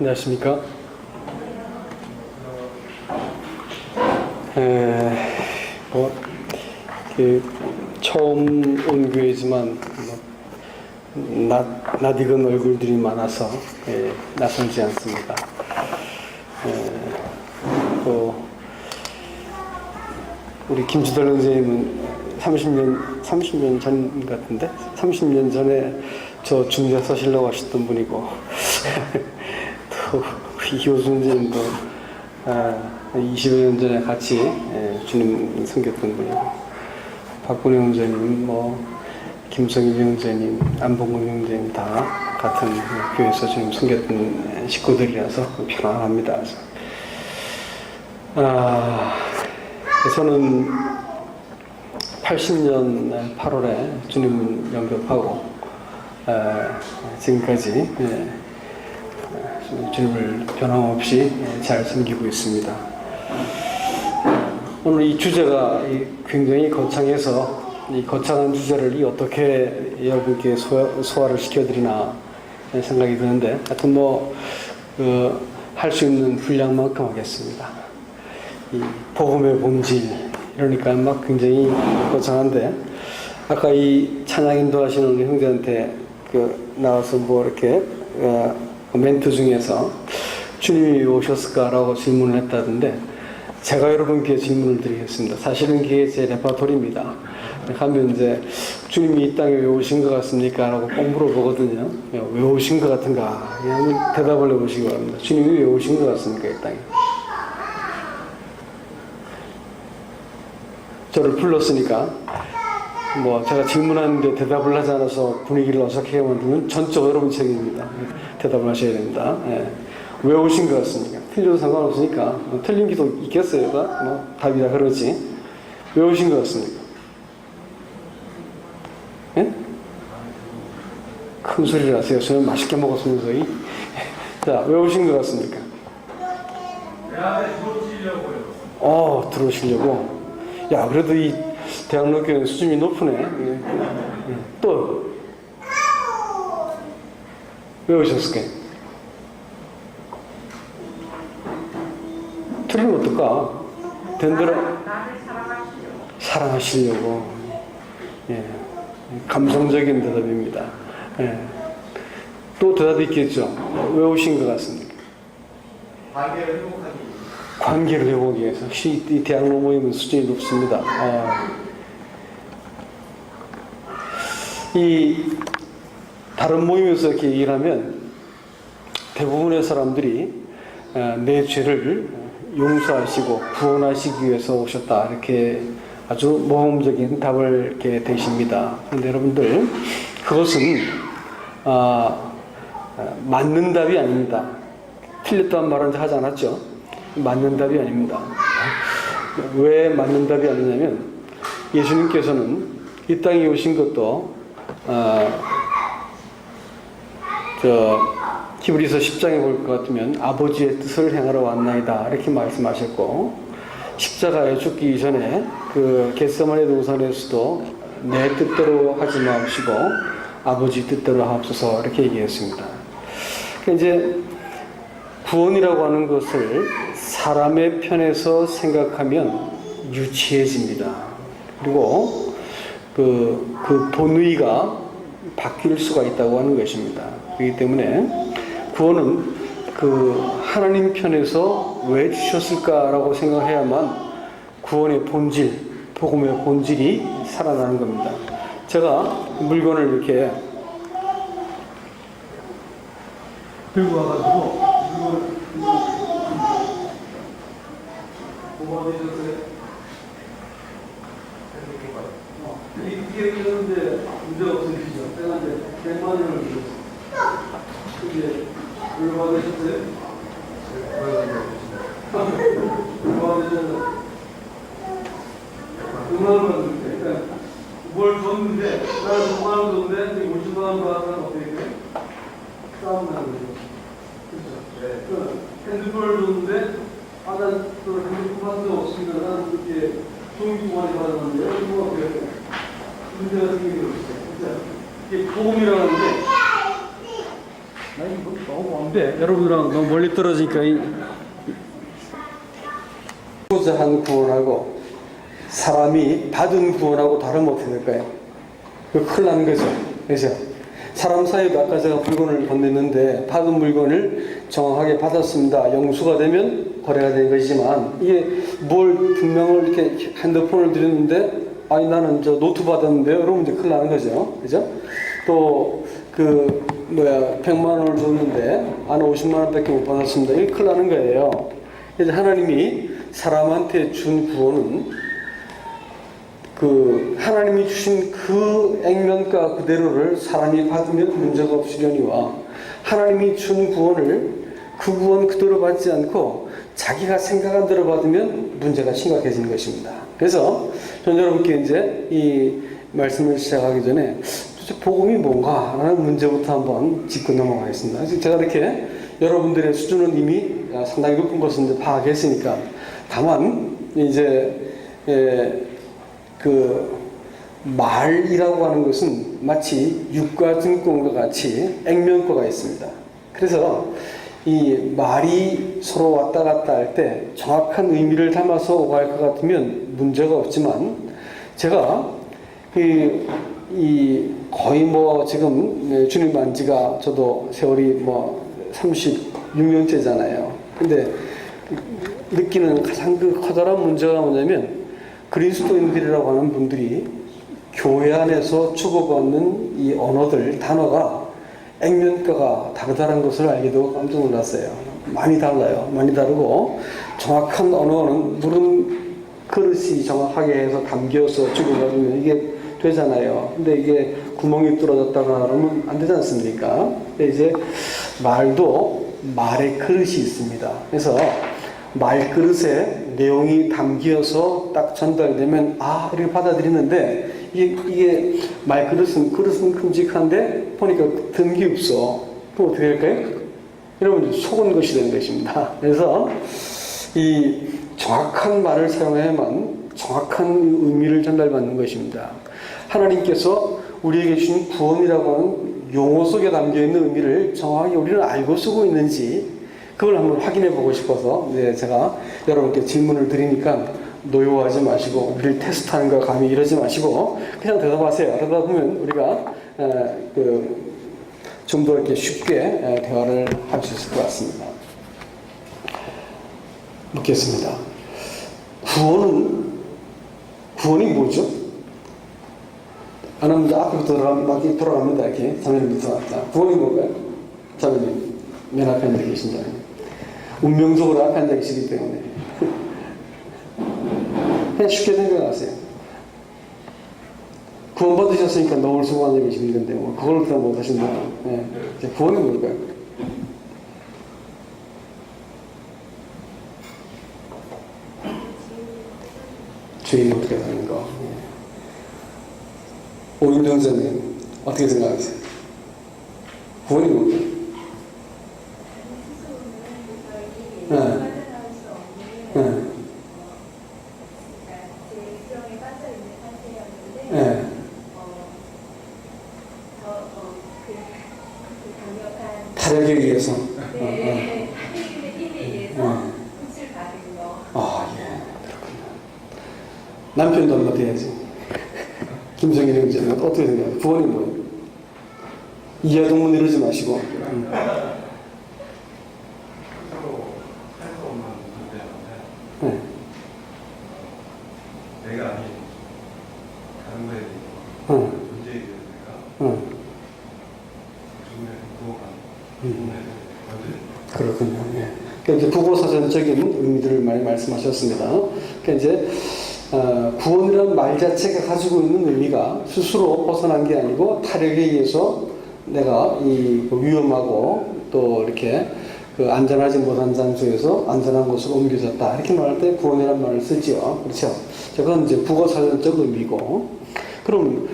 안녕하십니까. 뭐, 처음 온 교회지만, 낯익은 얼굴들이 많아서, 낯설지 않습니다. 또, 우리 김주달 선생님은 30년 전 같은데? 30년 전에 저 중재 서시려고 하셨던 분이고, 또 이호준 선생님도 20여 년 전에 같이 주님 섬겼던 분이고, 박근혜 형제님, 김성일 형제님, 안봉근 형제님 다 같은 교회에서 주님 섬겼던 식구들이라서 편안합니다. 저는 80년 8월에 주님 영접하고 지금까지 주님을 변함없이 잘 섬기고 있습니다. 오늘 이 주제가 굉장히 거창해서 이 거창한 주제를 어떻게 여러분께 소화를 시켜드리나 생각이 드는데, 하여튼 할 수 있는 분량만큼 하겠습니다. 이 복음의 본질, 이러니까 굉장히 거창한데, 아까 이 찬양 인도하시는 우리 형제한테 나와서 이렇게 멘트 중에서 주님이 왜 오셨을까라고 질문을 했다던데, 제가 여러분께 질문을 드리겠습니다. 사실은 그게 제 레퍼토리입니다. 하면 이제 주님이 이 땅에 왜 오신 것 같습니까? 라고 꼭 물어보거든요. 왜 오신 것 같은가? 그냥 대답을 해보시기 바랍니다. 주님이 왜 오신 것 같습니까? 이 땅에. 저를 불렀으니까 제가 질문하는데 대답을 하지 않아서 분위기를 어색하게 만들면 전적 여러분 책임입니다. 대답을 하셔야 됩니다. 왜 오신 것 같습니까? 틀려도 상관없으니까. 틀린 기도 있겠어요? 답이다 그러지. 왜 오신 것 같습니까? 예? 큰 소리를 하세요. 저는 맛있게 먹었으면서. 자, 왜 오신 것 같습니까? 내 안에 들어오시려고요. 들어오시려고. 야, 그래도 이 대학로교회는 수준이 높으네. 또, 왜 오셨을까요? 틀리면 어떨까? den들어 사랑하시려고. 감성적인 대답입니다. 또 대답이 있겠죠. 왜 오신 것 같습니까? 관계를 회복하기. 관계를 회복하기 위해서. 역시 이 대학로 모임은 수준이 높습니다. 이 다른 모임에서 이렇게 얘기를 하면 대부분의 사람들이 내 죄를 용서하시고 구원하시기 위해서 오셨다, 이렇게 아주 모험적인 답을 이렇게 대십니다. 그런데 여러분들, 그것은 맞는 답이 아닙니다. 틀렸다는 말은 하지 않았죠. 맞는 답이 아닙니다. 왜 맞는 답이 아니냐면, 예수님께서는 이 땅에 오신 것도 히브리서 10장에 볼 것 같으면 아버지의 뜻을 행하러 왔나이다, 이렇게 말씀하셨고, 십자가에 죽기 전에 겟세마네 동산에서도 내 뜻대로 하지 마옵시고 아버지 뜻대로 하옵소서, 이렇게 얘기했습니다. 이제 구원이라고 하는 것을 사람의 편에서 생각하면 유치해집니다. 그리고 그 본의가 바뀔 수가 있다고 하는 것입니다. 그렇기 때문에 구원은 하나님 편에서 왜 주셨을까라고 생각해야만 구원의 본질, 복음의 본질이 살아나는 겁니다. 제가 물건을 이렇게 들고 와가지고 뭐가 되셨어요? 이게 그런데 문제가 없으시죠? 제가 이제 100만 원을 드렸어요. 근데 얼마 되셨어요? 얼마 되셨어요? 6만 원 줬는데, 그러니까 뭘 줬는데, 나는 6만 원 줬는데 50만 원 받았다는 어떻게 돼요? 싸움 나는 거죠. 그렇죠? 핸드폰을 줬는데, 난 핸드폰 받은 적 없으니까 나는 그렇게 종이 많이 받았는데, 이거 그래. 문제가 생기는 거죠. 이게 복음이라는 게 나 이거 너무 안 돼. 여러분이랑 너무 멀리 떨어지니까 구조자 한 구원하고 사람이 받은 구원하고 다르면 어떻게 될까요? 그 큰일 나는 거죠. 그죠? 사람 사이도 아까 제가 물건을 건넸는데 받은 물건을 정확하게 받았습니다. 영수가 되면 거래가 되는 것이지만 이게 뭘 분명을 이렇게 핸드폰을 드렸는데 아니 나는 저 노트 받았는데요. 여러분 이제 큰일 나는 거죠. 그죠? 또 그 100만 원을 줬는데 나는 50만 원밖에 못 받았습니다. 이게 큰일 나는 거예요. 그래서 하나님이 사람한테 준 구원은 그 하나님이 주신 그 액면가 그대로를 사람이 받으면 문제가 없으려니와 하나님이 준 구원을 그 구원 그대로 받지 않고 자기가 생각한 대로 받으면 문제가 심각해지는 것입니다. 그래서 저는 여러분께 이제 이 말씀을 시작하기 전에 도대체 복음이 뭔가 라는 문제부터 한번 짚고 넘어가겠습니다. 그래서 제가 이렇게 여러분들의 수준은 이미 상당히 높은 것을 이제 파악했으니까 다만 이제 그 말이라고 하는 것은 마치 유가증권과 같이 액면가가 있습니다. 그래서 이 말이 서로 왔다 갔다 할 때 정확한 의미를 담아서 오갈 것 같으면 문제가 없지만 제가 거의 뭐 지금 주님 안지가 저도 세월이 뭐 36년째잖아요. 근데 느끼는 가장 그 커다란 문제가 뭐냐면 그리스도인들이라고 하는 분들이 교회 안에서 주고받는 이 언어들, 단어가 액면가가 다르다는 것을 알게 되고 깜짝 놀랐어요. 많이 달라요. 많이 다르고 정확한 언어는 물은 그릇이 정확하게 해서 담겨서 주고받으면 이게 되잖아요. 근데 이게 구멍이 뚫어졌다가 그러면 안 되지 않습니까? 근데 이제 말도 말의 그릇이 있습니다. 그래서 말그릇에 내용이 담겨서 딱 전달되면 이렇게 받아들이는데 이게 말그릇은 큼직한데 보니까 든기 없어. 그럼 어떻게 될까요? 여러분 속은 것이 되는 것입니다. 그래서 이 정확한 말을 사용해야만 정확한 의미를 전달받는 것입니다. 하나님께서 우리에게 주신 구원이라고 하는 용어 속에 담겨있는 의미를 정확하게 우리는 알고 쓰고 있는지 그걸 한번 확인해 보고 싶어서 제가 여러분께 질문을 드리니까 노여워하지 마시고 우리를 테스트하는 거 감히 이러지 마시고 그냥 대답하세요. 그러다 보면 우리가 좀 더 이렇게 쉽게 대화를 할 수 있을 것 같습니다. 묻겠습니다. 구원이 뭐죠? 안 하면 앞에부터 돌아갑니다. 이렇게 자매님부터. 구원이 뭘까요? 자매님 맨 앞에 앉아 계신 자매님. 운명적으로 앞에 앉아 계시기 때문에 그냥 쉽게 생각하세요. 구원 받으셨으니까 너울 쓰고 앉아 계시는 건데 뭐 그걸 다 못하신다. 네. 구원이 뭘까요? 죄인 어떻게 되는 거. 오윤정선님 어떻게 생각하세요? 구원이 뭘까요? 타력에 의해서 힘에 의해서 굿을 받은 거. 그렇군요. 남편도 한마디 해야지. 김정일 형제는 어떻게 생각해요? 구원이 뭐예요? 이하동문 이러지 마시고. 내가 아닌 다른 거에 대해서 존재에 대해서 내가 그렇군요. 그러니까 이제 국어사전적인 의미들을 많이 말씀하셨습니다. 그러니까 이제 구원이라는 말 자체가 가지고 있는 의미가 스스로 벗어난 게 아니고 타력에 의해서 내가 이 위험하고 또 이렇게 안전하지 못한 장소에서 안전한 곳으로 옮겨졌다. 이렇게 말할 때 구원이라는 말을 쓰지요. 그렇죠? 그건 이제 국어사전적 의미고. 그럼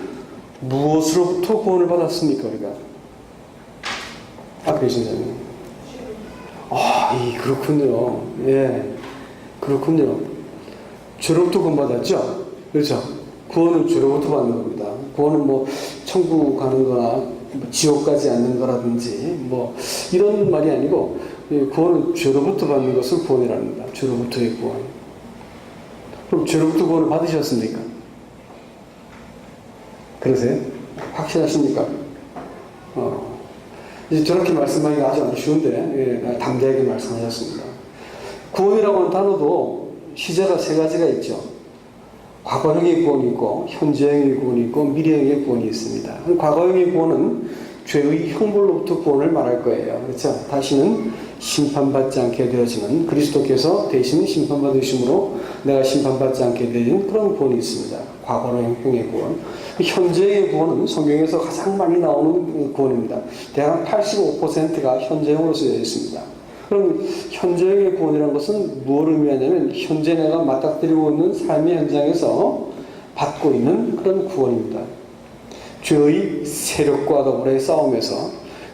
무엇으로부터 구원을 받았습니까, 우리가? 앞에 계신 자님. 그렇군요. 그렇군요. 죄로부터 구원받았죠? 그렇죠? 구원은 죄로부터 받는 겁니다. 구원은 뭐 천국 가는 거나 지옥 가지 않는 거라든지 뭐 이런 말이 아니고 구원은 죄로부터 받는 것을 구원이라는 겁니다. 죄로부터의 구원. 그럼 죄로부터 구원을 받으셨습니까? 그러세요? 확신하십니까? 이제 저렇게 말씀하기가 아주 안 쉬운데 담대하게 말씀하셨습니다. 구원이라고 하는 단어도 시제가 세 가지가 있죠. 과거형의 구원이 있고 현재형의 구원이 있고 미래형의 구원이 있습니다. 과거형의 구원은 죄의 형벌로부터 구원을 말할 거예요. 그렇죠? 다시는 심판받지 않게 되어지는, 그리스도께서 대신 심판받으심으로 내가 심판받지 않게 되는 그런 구원이 있습니다. 과거형의 구원. 현재의 구원은 성경에서 가장 많이 나오는 구원입니다. 대략 85%가 현재형으로 쓰여 있습니다. 그럼 현재형의 구원이라는 것은 무엇을 의미하냐면 현재 내가 맞닥뜨리고 있는 삶의 현장에서 받고 있는 그런 구원입니다. 죄의 세력과 더불어의 싸움에서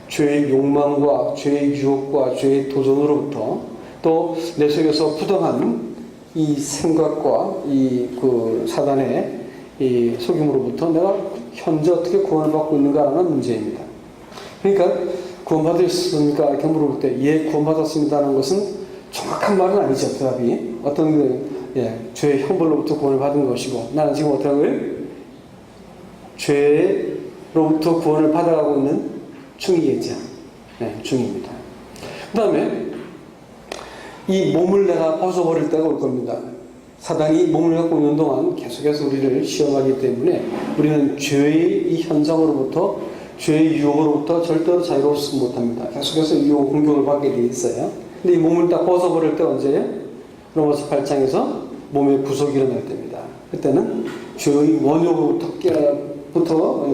죄의 욕망과 죄의 유혹과 죄의 도전으로부터 또 내 속에서 부당한 이 생각과 이 사단의 이 속임으로부터 내가 현재 어떻게 구원을 받고 있는가라는 문제입니다. 그러니까 구원받으셨습니까? 이렇게 물어볼 때 예, 구원받았습니다라는 것은 정확한 말은 아니죠. 대답이 어떤 죄의 형벌로부터 구원을 받은 것이고 나는 지금 어떤 걸 죄로부터 구원을 받아가고 있는 중이겠죠. 중입니다. 그 다음에 이 몸을 내가 벗어버릴 때가 올 겁니다. 사단이 몸을 갖고 있는 동안 계속해서 우리를 시험하기 때문에 우리는 죄의 이 현상으로부터 죄의 유혹으로부터 절대로 자유롭지 못합니다. 계속해서 유혹 공격을 받게 돼 있어요. 근데 이 몸을 딱 벗어버릴 때 언제예요? 로마서 8장에서 몸의 구속이 일어날 때입니다. 그때는 죄의 원효부터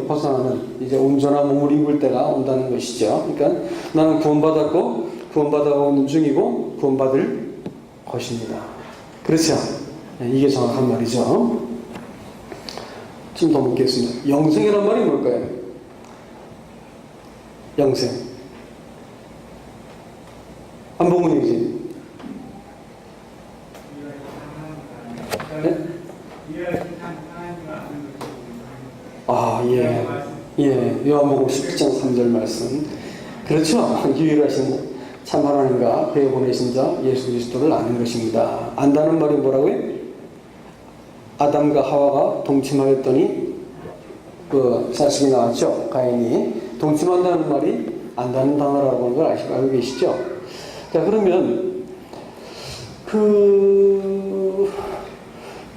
벗어나는 이제 온전한 몸을 입을 때가 온다는 것이죠. 그러니까 나는 구원받았고 구원받아가고 있는 중이고 구원받을 것입니다. 그렇죠? 이게 정확한 말이죠. 좀 더 묻겠습니다. 영생이란 말이 뭘까요? 영생. 안봉훈이지. 네? 요한복음 17장 3절 말씀. 그렇죠. 유일하신 참 하나님과 그에 보내신 자 예수 그리스도를 아는 것입니다. 안다는 말이 뭐라고요? 아담과 하와가 동침하였더니 사실이 나왔죠. 가인이 동침한다는 말이 안다는 단어라고 하는 걸 알고 계시죠? 자, 그러면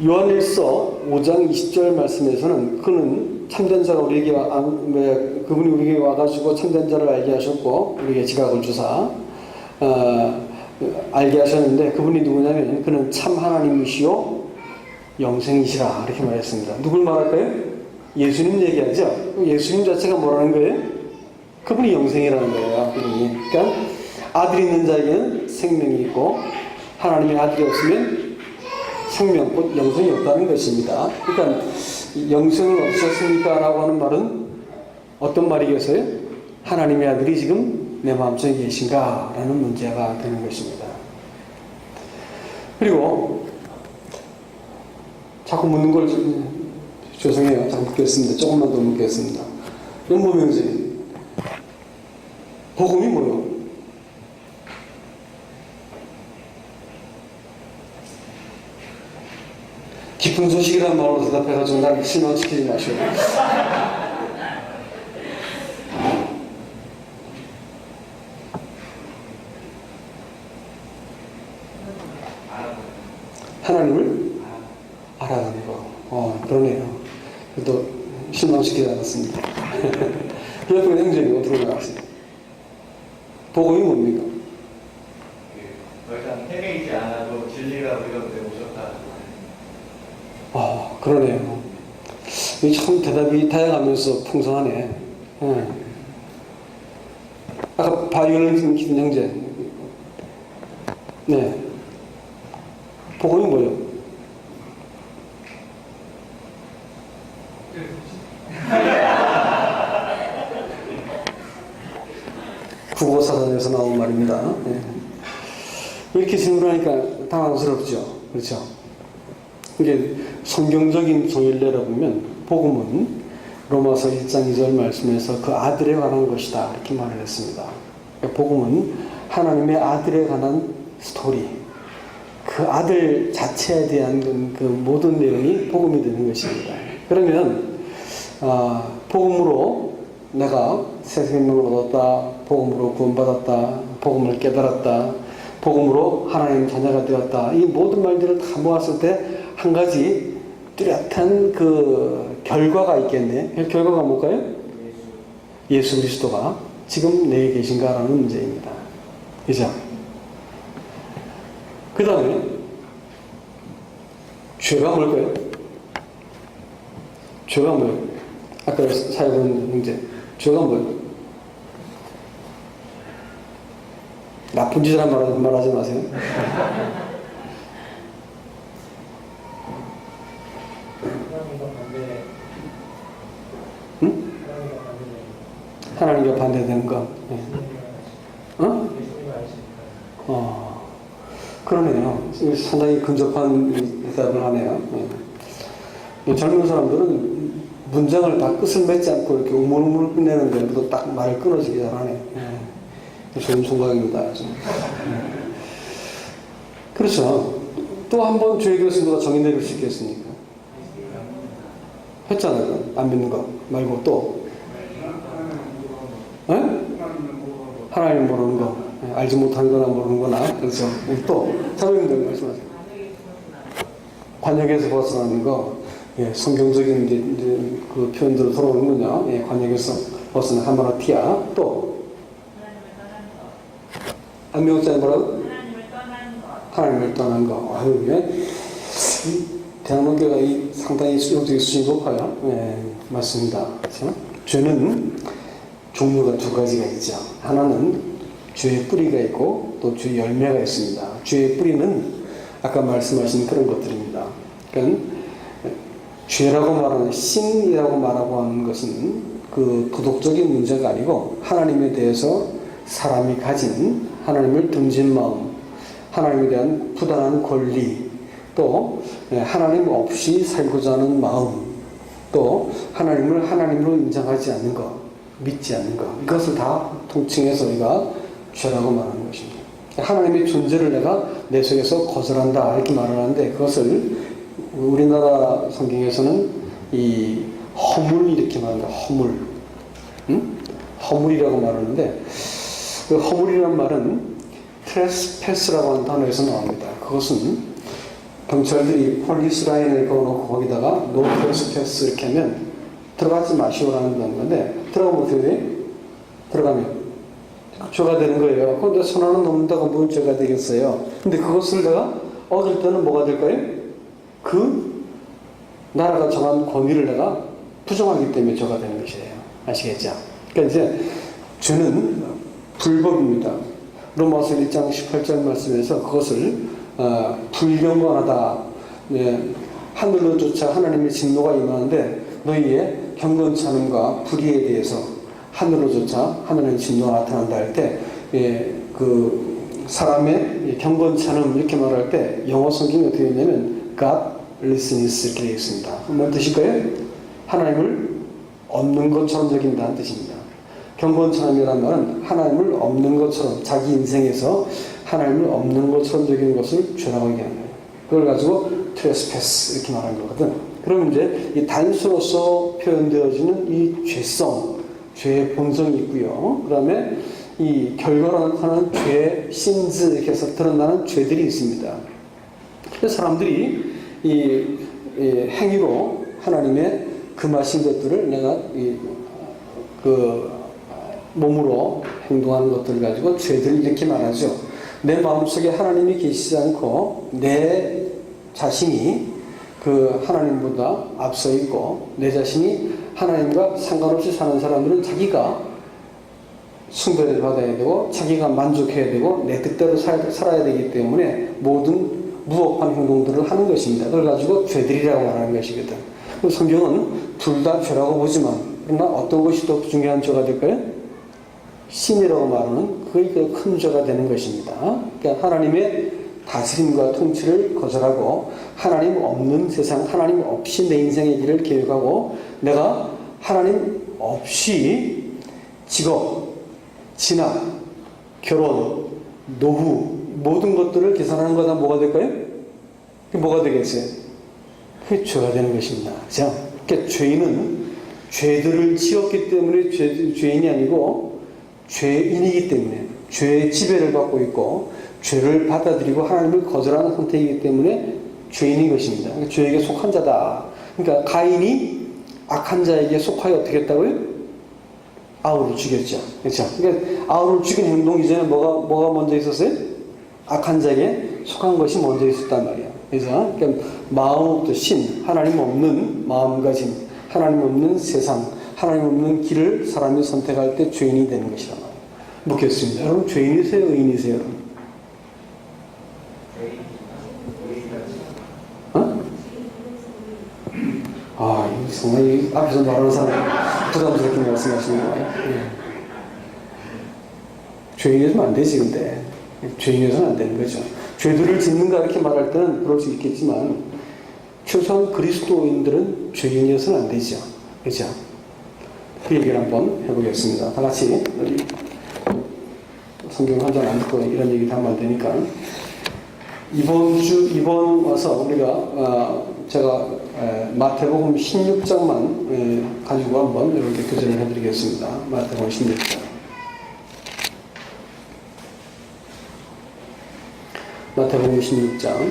요한일서 5장 20절 말씀에서는 그는 참된자가 우리에게 그분이 우리에게 와가지고 참된자를 알게 하셨고 우리에게 지각을 주사 알게 하셨는데 그분이 누구냐면 그는 참 하나님이시요 영생이시라 이렇게 말했습니다. 누굴 말할까요? 예수님 얘기하죠. 예수님 자체가 뭐라는 거예요? 그분이 영생이라는 거예요. 그분이. 그러니까 아들이 있는 자에게는 생명이 있고 하나님의 아들이 없으면 생명, 곧 영생이 없다는 것입니다. 그러니까 영생을 얻으셨습니까? 라고 하는 말은 어떤 말이겠어요? 하나님의 아들이 지금 내 마음속에 계신가? 라는 문제가 되는 것입니다. 그리고 자꾸 묻는 걸 죄송해요. 자꾸 묻겠습니다. 조금만 더 묻겠습니다. 영모명제 복음이 뭐예요? 깊은 소식이라는 말로 대답해가지고 날 실망시키지 마시고. 하나님을 알아가는 거. 그러네요. 또 실망시키지 않았습니다. 그래서 행정이 어떻게 나왔어요? 복음이 뭡니까? 더 이상 헤매이지 않아도 진리가 우리가 오셨다. 그러네요. 참 대답이 다양하면서 풍성하네. 아까 바이올린 기준 형제. 네. 복음이 뭐예요? 국어사전에서 나온 말입니다. 네. 이렇게 질문하니까 당황스럽죠. 그렇죠? 이게 성경적인 정의를 내려보면 복음은 로마서 1장 2절 말씀에서 그 아들에 관한 것이다 이렇게 말을 했습니다. 그러니까 복음은 하나님의 아들에 관한 스토리, 그 아들 자체에 대한 그 모든 내용이 복음이 되는 것입니다. 그러면 복음으로 내가 새 생명을 얻었다, 복음으로 구원받았다, 복음을 깨달았다, 복음으로 하나님 자녀가 되었다, 이 모든 말들을 다 모았을 때 한 가지 뚜렷한 그 결과가 있겠네. 그 결과가 뭘까요? 예수 그리스도가 지금 내게 계신가라는 문제입니다. 그죠? 그 다음에 죄가 뭘까요? 죄가 뭐예요? 아까 사역한 문제. 죄가 뭐예요? 나쁜 짓이란 말하지 마세요. 응? 하나님과 반대되는 거. 네. 그러네요. 상당히 근접한 대답을 하네요. 네. 젊은 사람들은 문장을 다 끝을 맺지 않고 이렇게 우물우물 끝내는데 딱 말을 끊어지게 잘하네. 네. 좋은 생각입니다. 네. 그렇죠. 또 한 번 죄의 것을 누가 정의 내릴 수 있겠습니까? 했잖아요. 안 믿는 거 말고 또 하나님 모르는 거, 알지 못하는 거나 모르는 거나. 그래서 또 사모님들 말씀하세요. 관역에서 벗어나는 거, 성경적인 이제 그 표현대로 돌아오는군요. 관역에서 벗어나 하마라티아. 또 안 배웠잖아요. 뭐라고? 하나님을 떠난 거. 대한민국가 상당히 수용적인 수준이 높아요. 네, 맞습니다. 그렇죠? 죄는 종류가 두 가지가 있죠. 하나는 죄의 뿌리가 있고 또 죄의 열매가 있습니다. 죄의 뿌리는 아까 말씀하신 그런 것들입니다. 그러니까 죄라고 말하는 신이라고 말하고 하는 것은 그 도덕적인 문제가 아니고 하나님에 대해서 사람이 가진 하나님을 던진 마음, 하나님에 대한 부당한 권리, 또 하나님 없이 살고자 하는 마음, 또 하나님을 하나님으로 인정하지 않는 것, 믿지 않는 것, 이것을 다 통칭해서 우리가 죄라고 말하는 것입니다. 하나님의 존재를 내가 내 속에서 거절한다 이렇게 말을 하는데, 그것을 우리나라 성경에서는 이 허물 이렇게 말합니다. 허물, 허물이라고 말하는데, 그 허물이라는 말은 트레스패스라고 하는 단어에서 나옵니다. 그것은 경찰들이 폴리스 라인을 걸어놓고 거기다가 노 트레스패스 이렇게 하면 들어가지 마시오라는 건데, 들어가면 어떻게 돼? 들어가면 죄가 되는 거예요. 그런데 손 하나 넘는다가 뭔 죄가 되겠어요? 근데 그것을 내가 어길 때는 뭐가 될까요? 그 나라가 정한 권위를 내가 부정하기 때문에 죄가 되는 것이에요. 아시겠죠? 그러니까 이제 죄는 불법입니다. 로마서 1장 18절 말씀에서 그것을 불경건하다. 네, 하늘로조차 하나님의 진노가 임하는데 너희의 경건찮음과 불의에 대해서 하늘로조차 하나님의 진노가 나타난다 할 때, 그 사람의 경건찮음 이렇게 말할 때 영어 성경이 어떻게 되냐면 godlessness 이렇게 되어 있습니다. 뭔 뜻일까요? 하나님을 없는 것처럼 여긴다는 뜻입니다. 경건찮음이라는 말은 하나님을 없는 것처럼, 자기 인생에서 하나님을 없는 것처럼 여기는 것을 죄라고 얘기하는 거예요. 그걸 가지고 트레스패스 이렇게 말하는 거거든. 그러면 이제 이 단수로서 표현되어지는 이 죄성, 죄의 본성이 있고요. 그 다음에 이 결과로 나타나는 죄, 신즈 이렇게 해서 드러나는 죄들이 있습니다. 그래서 사람들이 이 행위로 하나님의 금하신 것들을 내가 그 몸으로 행동하는 것들을 가지고 죄들을 이렇게 말하죠. 내 마음속에 하나님이 계시지 않고 내 자신이 그 하나님보다 앞서 있고 내 자신이 하나님과 상관없이 사는 사람들은 자기가 숭배를 받아야 되고 자기가 만족해야 되고 내 뜻대로 살아야 되기 때문에 모든 무법한 행동들을 하는 것입니다. 그걸 가지고 죄들이라고 말하는 것이거든. 성경은 둘 다 죄라고 보지만, 그러나 어떤 것이 더 중요한 죄가 될까요? 신이라고 말하는 그게 큰 죄가 되는 것입니다. 그러니까 하나님의 다스림과 통치를 거절하고 하나님 없는 세상, 하나님 없이 내 인생의 길을 계획하고 내가 하나님 없이 직업, 진학, 결혼, 노후 모든 것들을 계산하는 거다 뭐가 될까요? 그게 뭐가 되겠어요? 그게 죄가 되는 것입니다. 그죠? 그러니까 죄인은 죄들을 지었기 때문에 죄인이 아니고 죄인이기 때문에 죄의 지배를 받고 있고 죄를 받아들이고 하나님을 거절하는 선택이기 때문에 죄인인 것입니다. 그러니까 죄에게 속한 자다. 그러니까 가인이 악한 자에게 속하여 어떻게 했다고요? 아울을 죽였죠. 그렇죠? 그러니까 아울을 죽인 행동 이전에 뭐가 먼저 있었어요? 악한 자에게 속한 것이 먼저 있었단 말이에요. 그래서 그러니까 마음부터 신, 하나님 없는 마음가짐, 하나님 없는 세상, 하나님 없는 길을 사람이 선택할 때 죄인이 되는 것이란 말이에요. 묻겠습니다. 여러분 죄인이세요? 의인이세요? 여러분? 아, 정말 앞에서 말하는 사람 부담스럽게 말씀하시는 거예요. 죄인이면 안 되지, 근데. 죄인이어서는 안 되는 거죠. 죄들을 짓는가 이렇게 말할 때는 그럴 수 있겠지만, 최소한 그리스도인들은 죄인이어서는 안 되죠. 그죠? 그 얘기를 한번 해보겠습니다. 다 같이, 성경 한 장 안 듣고 이런 얘기 다 하면 안 되니까. 이번 와서 우리가, 제가 마태복음 16장만 가지고 한번 이렇게 교전을 해드리겠습니다. 마태복음 16장. 마태복음 16장.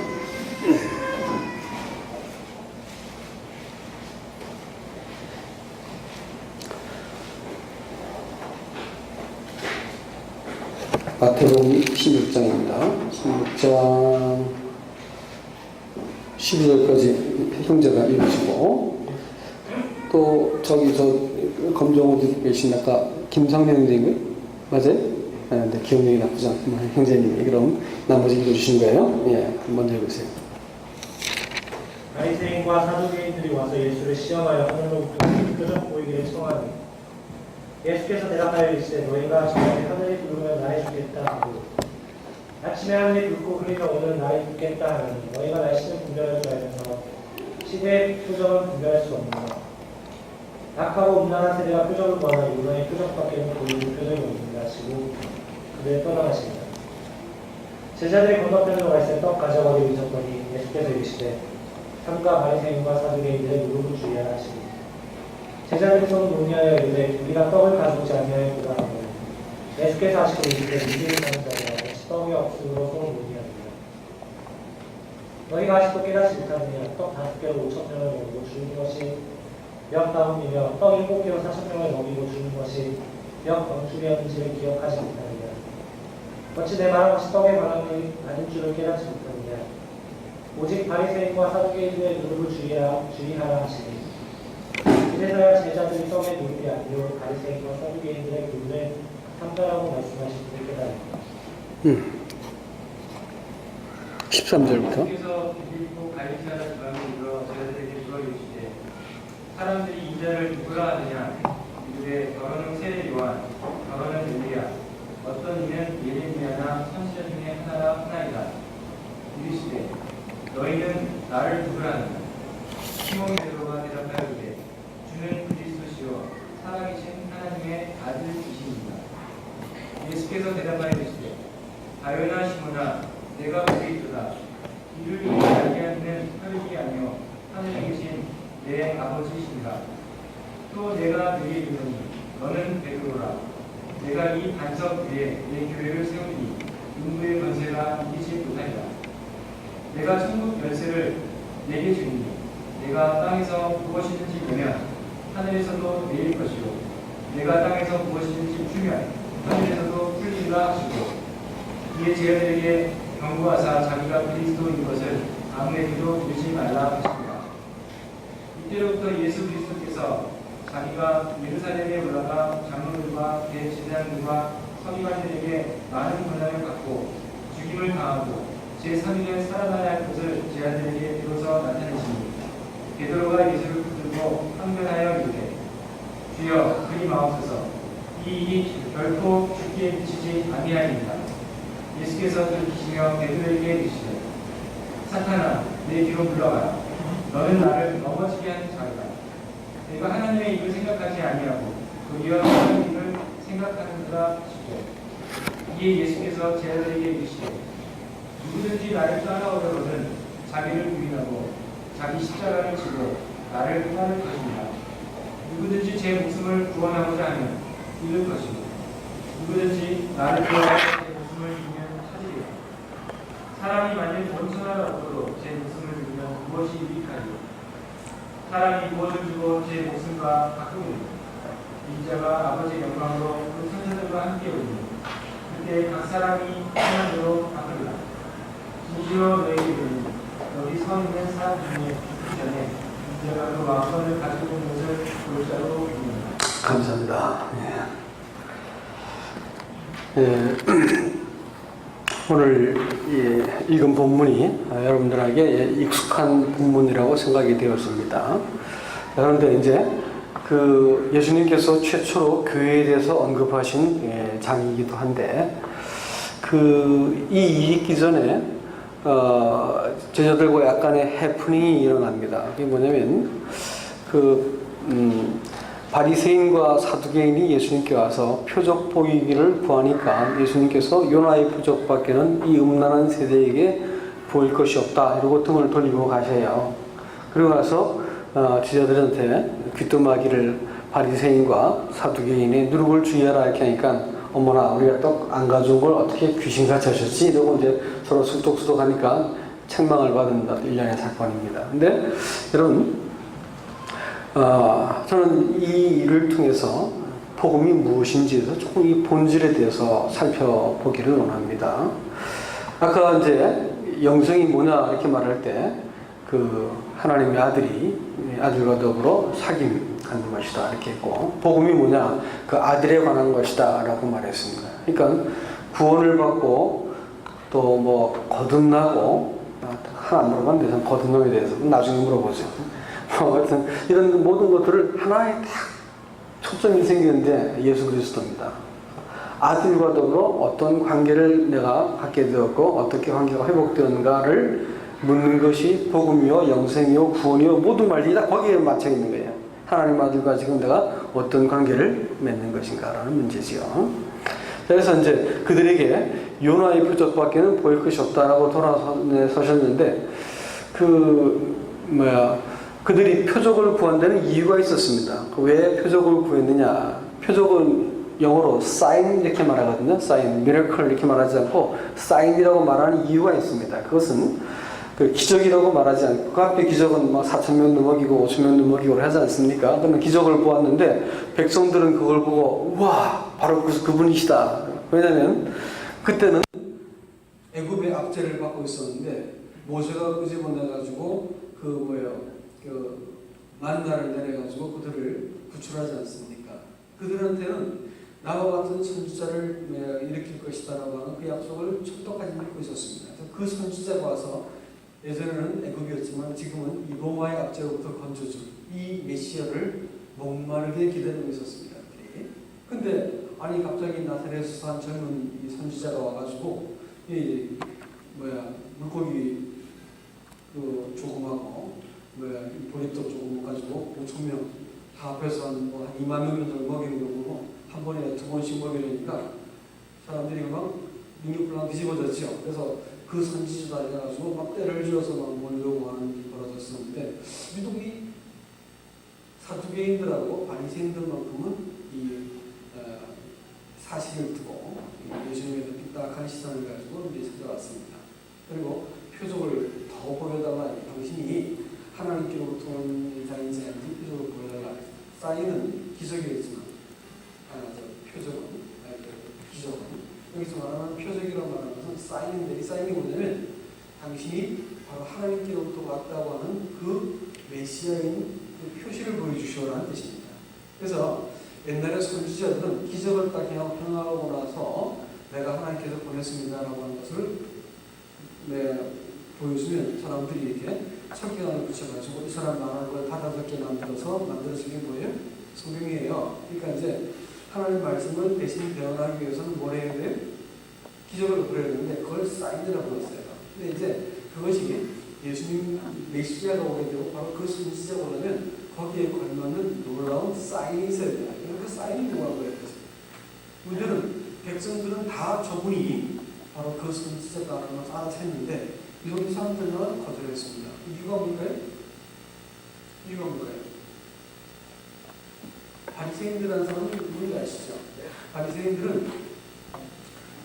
마태복음 16장입니다. 16장 12절까지 형제가 읽으시고, 또 저기 검정 옷 입고 계신 아까 김상현 형제인가요? 맞아요? 네, 기억력이 나쁘지 않구만 형제님이. 그럼 나머지 읽어주신 거예요? 예, 먼저 읽으세요. 바리새인과 사두개인들이 와서 예수를 시험하여 하늘로부터 표적 보이기를 청하니 예수께서 대답하여 이르시되 너희가 저녁에 하늘이 부르면 날이 죽겠다 하고 아침에 하늘이 붉고 흐리면 오늘 날이 죽겠다 하니 너희가 날씨는 분별할 줄 알면서 시대의 표적은 분별할 수 없느냐. 악하고 음란한 세대가 표적을 구하나 유너의 표적밖에는 보이는 표적이 없느니라 하시고 그들 떠나가십니다. 제자들이 건너편으로 가 있을 떡 가져가기 위해서더니 예수께서 이르시되 삼가 바리새인과 사두개인들의 무릎을 주의하라 하시니 제자들이 서로 논의하여 이르되 우리가 떡을 가져오지 아니하였구나 하고 예수께서 하시고 이르시되 믿음이 가는 자들아 떡이 없으므로 서로 논의하느냐. 너희가 아직도 깨닫지 못하느냐. 떡 5개로 5,000명을 먹이고 주는 것이 몇 다음이며 떡 7개로 4,000명을 먹이고 주는 것이 몇 방출이었는지를 기억하지 못하느냐. 어찌 내 말한 것이 떡에 관한 아닌 줄을 깨닫지 못하느냐. 오직 바리새인과 사두개인들의 무릎을 주의하라 하시니 이래서야 제자들이 떡에 누르지 아니요 바리새인과 사두개인들의 무릎을 삼가라고 말씀하신 줄을 깨달으라. 13절부터. 예수께서 빌립보 갈리시아 지방에 이르러 제자들에게 주어 이르시되 사람들이 이 자를 누구라 하느냐. 이르되 더러는 세례 요한, 더러는 엘리야, 어떤 이는 예레미야나 선지자 중에 하나이다. 이르시되 너희는 나를 누구라 하느냐. 시몬 베드로가 대답하여 이르되 주는 그리스도시요 살아계신 하나님의 아들이십니다. 예수께서 대답하여 이르시되 가요나 시몬아 내가 그리스도다. 이를 알게 하는 혈육이 아니요 하늘에 계신 내 아버지이신가. 또 내가 너희에게 이르노니 너는 베드로라. 내가 이 반석 위에 내 교회를 세우니 인구의 권세가 이기지 못하리라. 내가 천국 열쇠를 내게 주니 내가 땅에서 무엇이든지 내면 하늘에서도 내릴 것이요 내가 땅에서 무엇이든지 풀면 하늘에서도 풀리리라 하시고 이에 제자들에게 경고하사 자기가 그리스도인 것을 아무에게도 이르지 말라 하십니다. 이때로부터 예수 그리스도께서 자기가 예루살렘에 올라가 장로들과 대제사장들과 서기관들에게 많은 권한을 갖고 죽임을 당하고 제3일에 살아나야 할 것을 제자들에게 비로소 나타내시니 베드로가 예수를 붙들고 항변하여 이르되 주여 그리 마옵소서 이 일이 결코 죽기에 미치지 아니하리이다. 예수께서 들으시며 베드로에게 이르시되 사탄아 내 뒤로 물러가라. 너는 나를 넘어지게 하는 자이다. 내가 하나님의 일을 생각하지 아니하고 도리어 하나님의 일을 생각하는가 싶고 이에 예수께서 제자들에게 이르시되 누구든지 나를 따라오려거든 자기를 부인하고 자기 십자가를 지고 나를 따를 것입니다. 누구든지 제 목숨을 구원하고자 하면 잃을 것이고 누구든지 나를 위하여 제 목숨을 잃으면 찾으리라. 사람이 만일 돈 천하를 얻어도 제 목숨을 잃으면 무엇이 유익하리요? 사람이 무엇을 주고 제 목숨과 바꾸리요? 인자가 아버지 영광으로 그 천사들과 함께 오리니 그때 각 사람이 하는 대로 바꾸리라. 진실로 너희에게 이르노니 여기 서 있는 사람 중에 죽기 전에 인자가 그 왕권을 가지고 있는 것을 볼 자로 보입니다. 감사합니다. 예, 오늘 읽은 본문이 여러분들에게 익숙한 본문이라고 생각이 되었습니다. 그런데 이제 그 예수님께서 최초로 교회에 대해서 언급하신 장이기도 한데 이 일이 있기 전에 제자들과 약간의 해프닝이 일어납니다. 그게 뭐냐면 바리새인과 사두개인이 예수님께 와서 표적 보이기를 구하니까 예수님께서 요나의 표적밖에는 이 음란한 세대에게 보일 것이 없다 이러고 등을 돌리고 가셔요. 그리고 나서 제자들한테 귀뚜마기를 바리새인과 사두개인의 누룩을 주의하라 이렇게 하니까 어머나 우리가 떡 안 가져온 걸 어떻게 귀신같이 하셨지 이러고 이제 서로 술떡술떡 하니까 책망을 받은 일련의 사건입니다. 근데 여러분 저는 이 일을 통해서 복음이 무엇인지에서 조금 이 본질에 대해서 살펴보기를 원합니다. 아까 이제 영성이 뭐냐 이렇게 말할 때 하나님의 아들이 아들과 더불어 사귐하는 것이다 이렇게 했고 복음이 뭐냐 그 아들에 관한 것이다 라고 말했습니다. 그러니까 구원을 받고 또 뭐 거듭나고 하나 안 물어봤는데 거듭남에 대해서 나중에 물어보죠. 하여튼 이런 모든 것들을 하나에 딱 초점이 생기는데 예수 그리스도입니다. 아들과 더불어 어떤 관계를 내가 갖게 되었고 어떻게 관계가 회복되었는가를 묻는 것이 복음이요 영생이요 구원이요 모든 말들이 다 거기에 맞춰 있는 거예요. 하나님 아들과 지금 내가 어떤 관계를 맺는 것인가라는 문제지요. 그래서 이제 그들에게 요나의 표적밖에는 보일 것이 없다라고 돌아서셨는데 그들이 표적을 구한다는 이유가 있었습니다. 왜 표적을 구했느냐? 표적은 영어로 sign 이렇게 말하거든요. sign, miracle 이렇게 말하지 않고 sign이라고 말하는 이유가 있습니다. 그것은 기적이라고 말하지 않고 그 앞에 기적은 4,000명 넘어기고 5,000명 넘어기고 하지 않습니까? 그러면 기적을 보았는데 백성들은 그걸 보고 우와 바로 그분이시다. 왜냐하면 그때는 애굽의 압제를 받고 있었는데 모세가 끄집어내가지고 만나를 내려가지고 그들을 구출하지 않습니까? 그들한테는 나와 같은 선지자를 일으킬 것이다라고 하는 그 약속을 척도까지 믿고 있었습니다. 그 선지자가 와서 예전에는 애굽이었지만 지금은 이 로마의 압제로부터 건져준 이 메시아를 목마르게 기다리고 있었습니다. 근데 아니 갑자기 나사렛에서 한 젊은 이 선지자가 와가지고 물고기 조금하고 보리떡 조금 가지고 5,000명 다 앞에서 한 2만 명 정도 먹이는 거고 한 번에 2번씩 먹이려니까 사람들이 막 능력불안 뒤집어졌죠. 그래서 그 선지자다 해가지고 막 때를 지어서 막 몰려고 하는 일이 벌어졌었는데 유독 이 사두개인들하고 바리새인들만큼은 이 사실을 두고 예수님에 대해 삐딱한 시선을 가지고 이제 찾아왔습니다. 그리고 표적을 더 보여달라. 당신이 하나님께로부터 온 자인지 아닌지 표적을 보여달라. 사인은 기적이었지만 표적은 기적은 여기서 말하는 표적이라고 말하는 것은 사인인데 이 사인이 뭐냐면 당신이 바로 하나님께로부터 왔다고 하는 그 메시아인 그 표시를 보여주시오라는 뜻입니다. 그래서 옛날에 선지자들은 기적을 딱 행하고 나서 내가 하나님께서 보냈습니다라고 하는 것을 보여주면 사람들이 이렇게 성경을 붙여가지고 이 사람 말하는 걸 다 적게 만들어진 게 뭐예요? 성경이에요. 그러니까 이제 하나님 말씀을 대신 대언하기 위해서는 뭘 해야 돼요? 기적을 그려야 되는데 그걸 사인이라고 했어요. 근데 이제 그것이 예수님 메시아가 오게 되고 바로 그 선지자가 오려면 거기에 걸맞는 놀라운 사인이 있어야 돼요. 그 사인이 뭐라고 해야 되지? 문제는 백성들은 다 저분이 바로 그 선지자다라는 것을 알아챘는데 이런 사람들만 거절했습니다. 이유가 뭘까요? 이유가 뭘까요? 바리새인들이라는 사람은 누군지 아시죠? 바리새인들은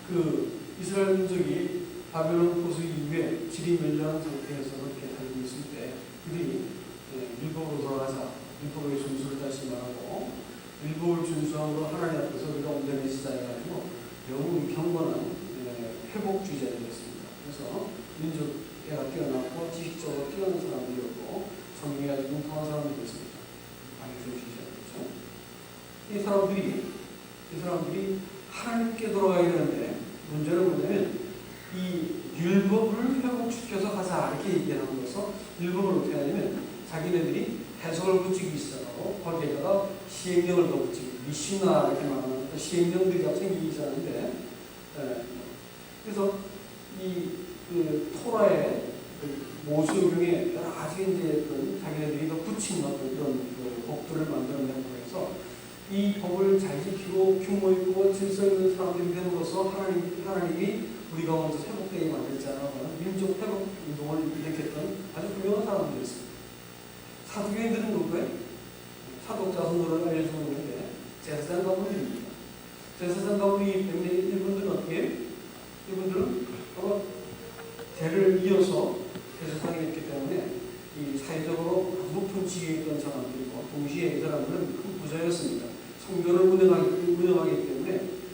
그 이스라엘 민족이 바벨론 포수 이후에 지리멸렬한 상태에서 그렇게 살고 있을 때 그들이 율법으로 돌아가자, 율법의 준수를 다시 말하고 율법을 준수함으로 하나님 앞에서 우리가 온전해지자 해가지고 매우 경건한 회복주의자들이었습니다. 그래서 민족애가 뛰어났고 지식적으로 뛰어난 사람들이었고 성경에 아주 능통한 사람들이었습니다. 바리새인주의자들이죠. 이 사람들이 하나님께 돌아가야 되는데 문제는 뭐냐면 이 율법을 회복시켜서 가자 이렇게 얘기하는 거서 율법을 어떻게 하냐면 자기네들이 해석을 붙이기 시작하고 거기에다가 시행령을 더 붙이고 미시나 이렇게 말하는 시행령들이 생기기 시작하는데 그래서 그 토라의 모세오경에 여러 가지 이제 자기네들이 더 붙인 어떤 그런 법들을 만들어내고 해서 이 법을 잘 지키고 규모 있고 질서 있는 사람들이 됨으로써 하나님이 우리가 먼저 회복되게 만들잖아요. 민족 회복 운동을 일으켰던 아주 훌륭한 사람들이었습니다. 사두개인들은 누구예요? 사독자손들을 알려주는 건데 제사장 가문입니다. 제사장 가문이 때문에 이분들은 어떻게 해요? 이분들은 바로 대를 이어서 제사장이 있기 때문에 이 사회적으로 높은 지위에 있던 사람들이고 동시에 이 사람들은 큰 부자였습니다. 성전을 운영하기 때문에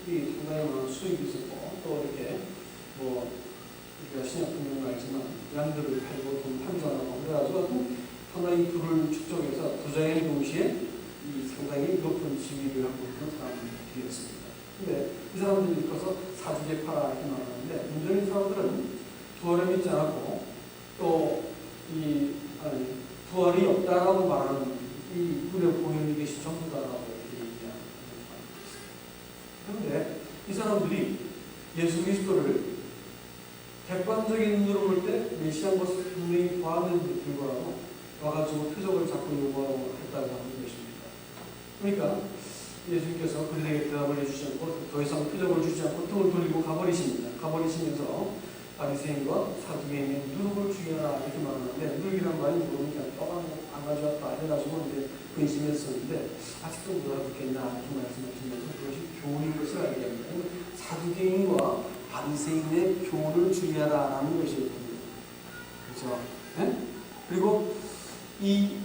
이 상당히 많은 수익이 있었고 또 이렇게 뭐 우리가 신약 분명히 알지만 양들을 팔고 돈 환전하고 그래가지고 상당히 부를 축적해서 부자인 동시에 이 상당히 높은 지위를 갖고 있는 사람들이었습니다. 근데 이 사람들이 커서 사주제파라 이렇게 말하는데 문제는 이 사람들은 부활을 믿지 않았고 또 부활이 없다라고 말하는 이 우리가 보이는 것이 전부다라고 이렇게 얘기하는 사람들이 있습니다. 그런데 이 사람들이 예수 그리스도를 객관적인 눈으로 볼 때 메시아인 것을 분명히 보았는데 불구하고 와가지고 표적을 자꾸 요구하고 했다고 하는 것입니다. 그러니까 예수님께서 그들에게 대답을 해주지 않고 더 이상 표적을 주지 않고 등을 돌리고 가버리십니다. 가버리시면서 바리새인과 사두개인의 누룩을 죽여라 이렇게 말하는데 누룩이란 말이 모르니까 떠가 안 가져왔다 해가지고 이제 근심했었는데 아직도 못 알아듣겠나 이렇게 말씀하시면서 그것이 교훈인 것을 알게 합니다. 사두개인과 바리새인의 교훈을 주의하라라는 것이거든요. 그렇죠? 네? 그리고 이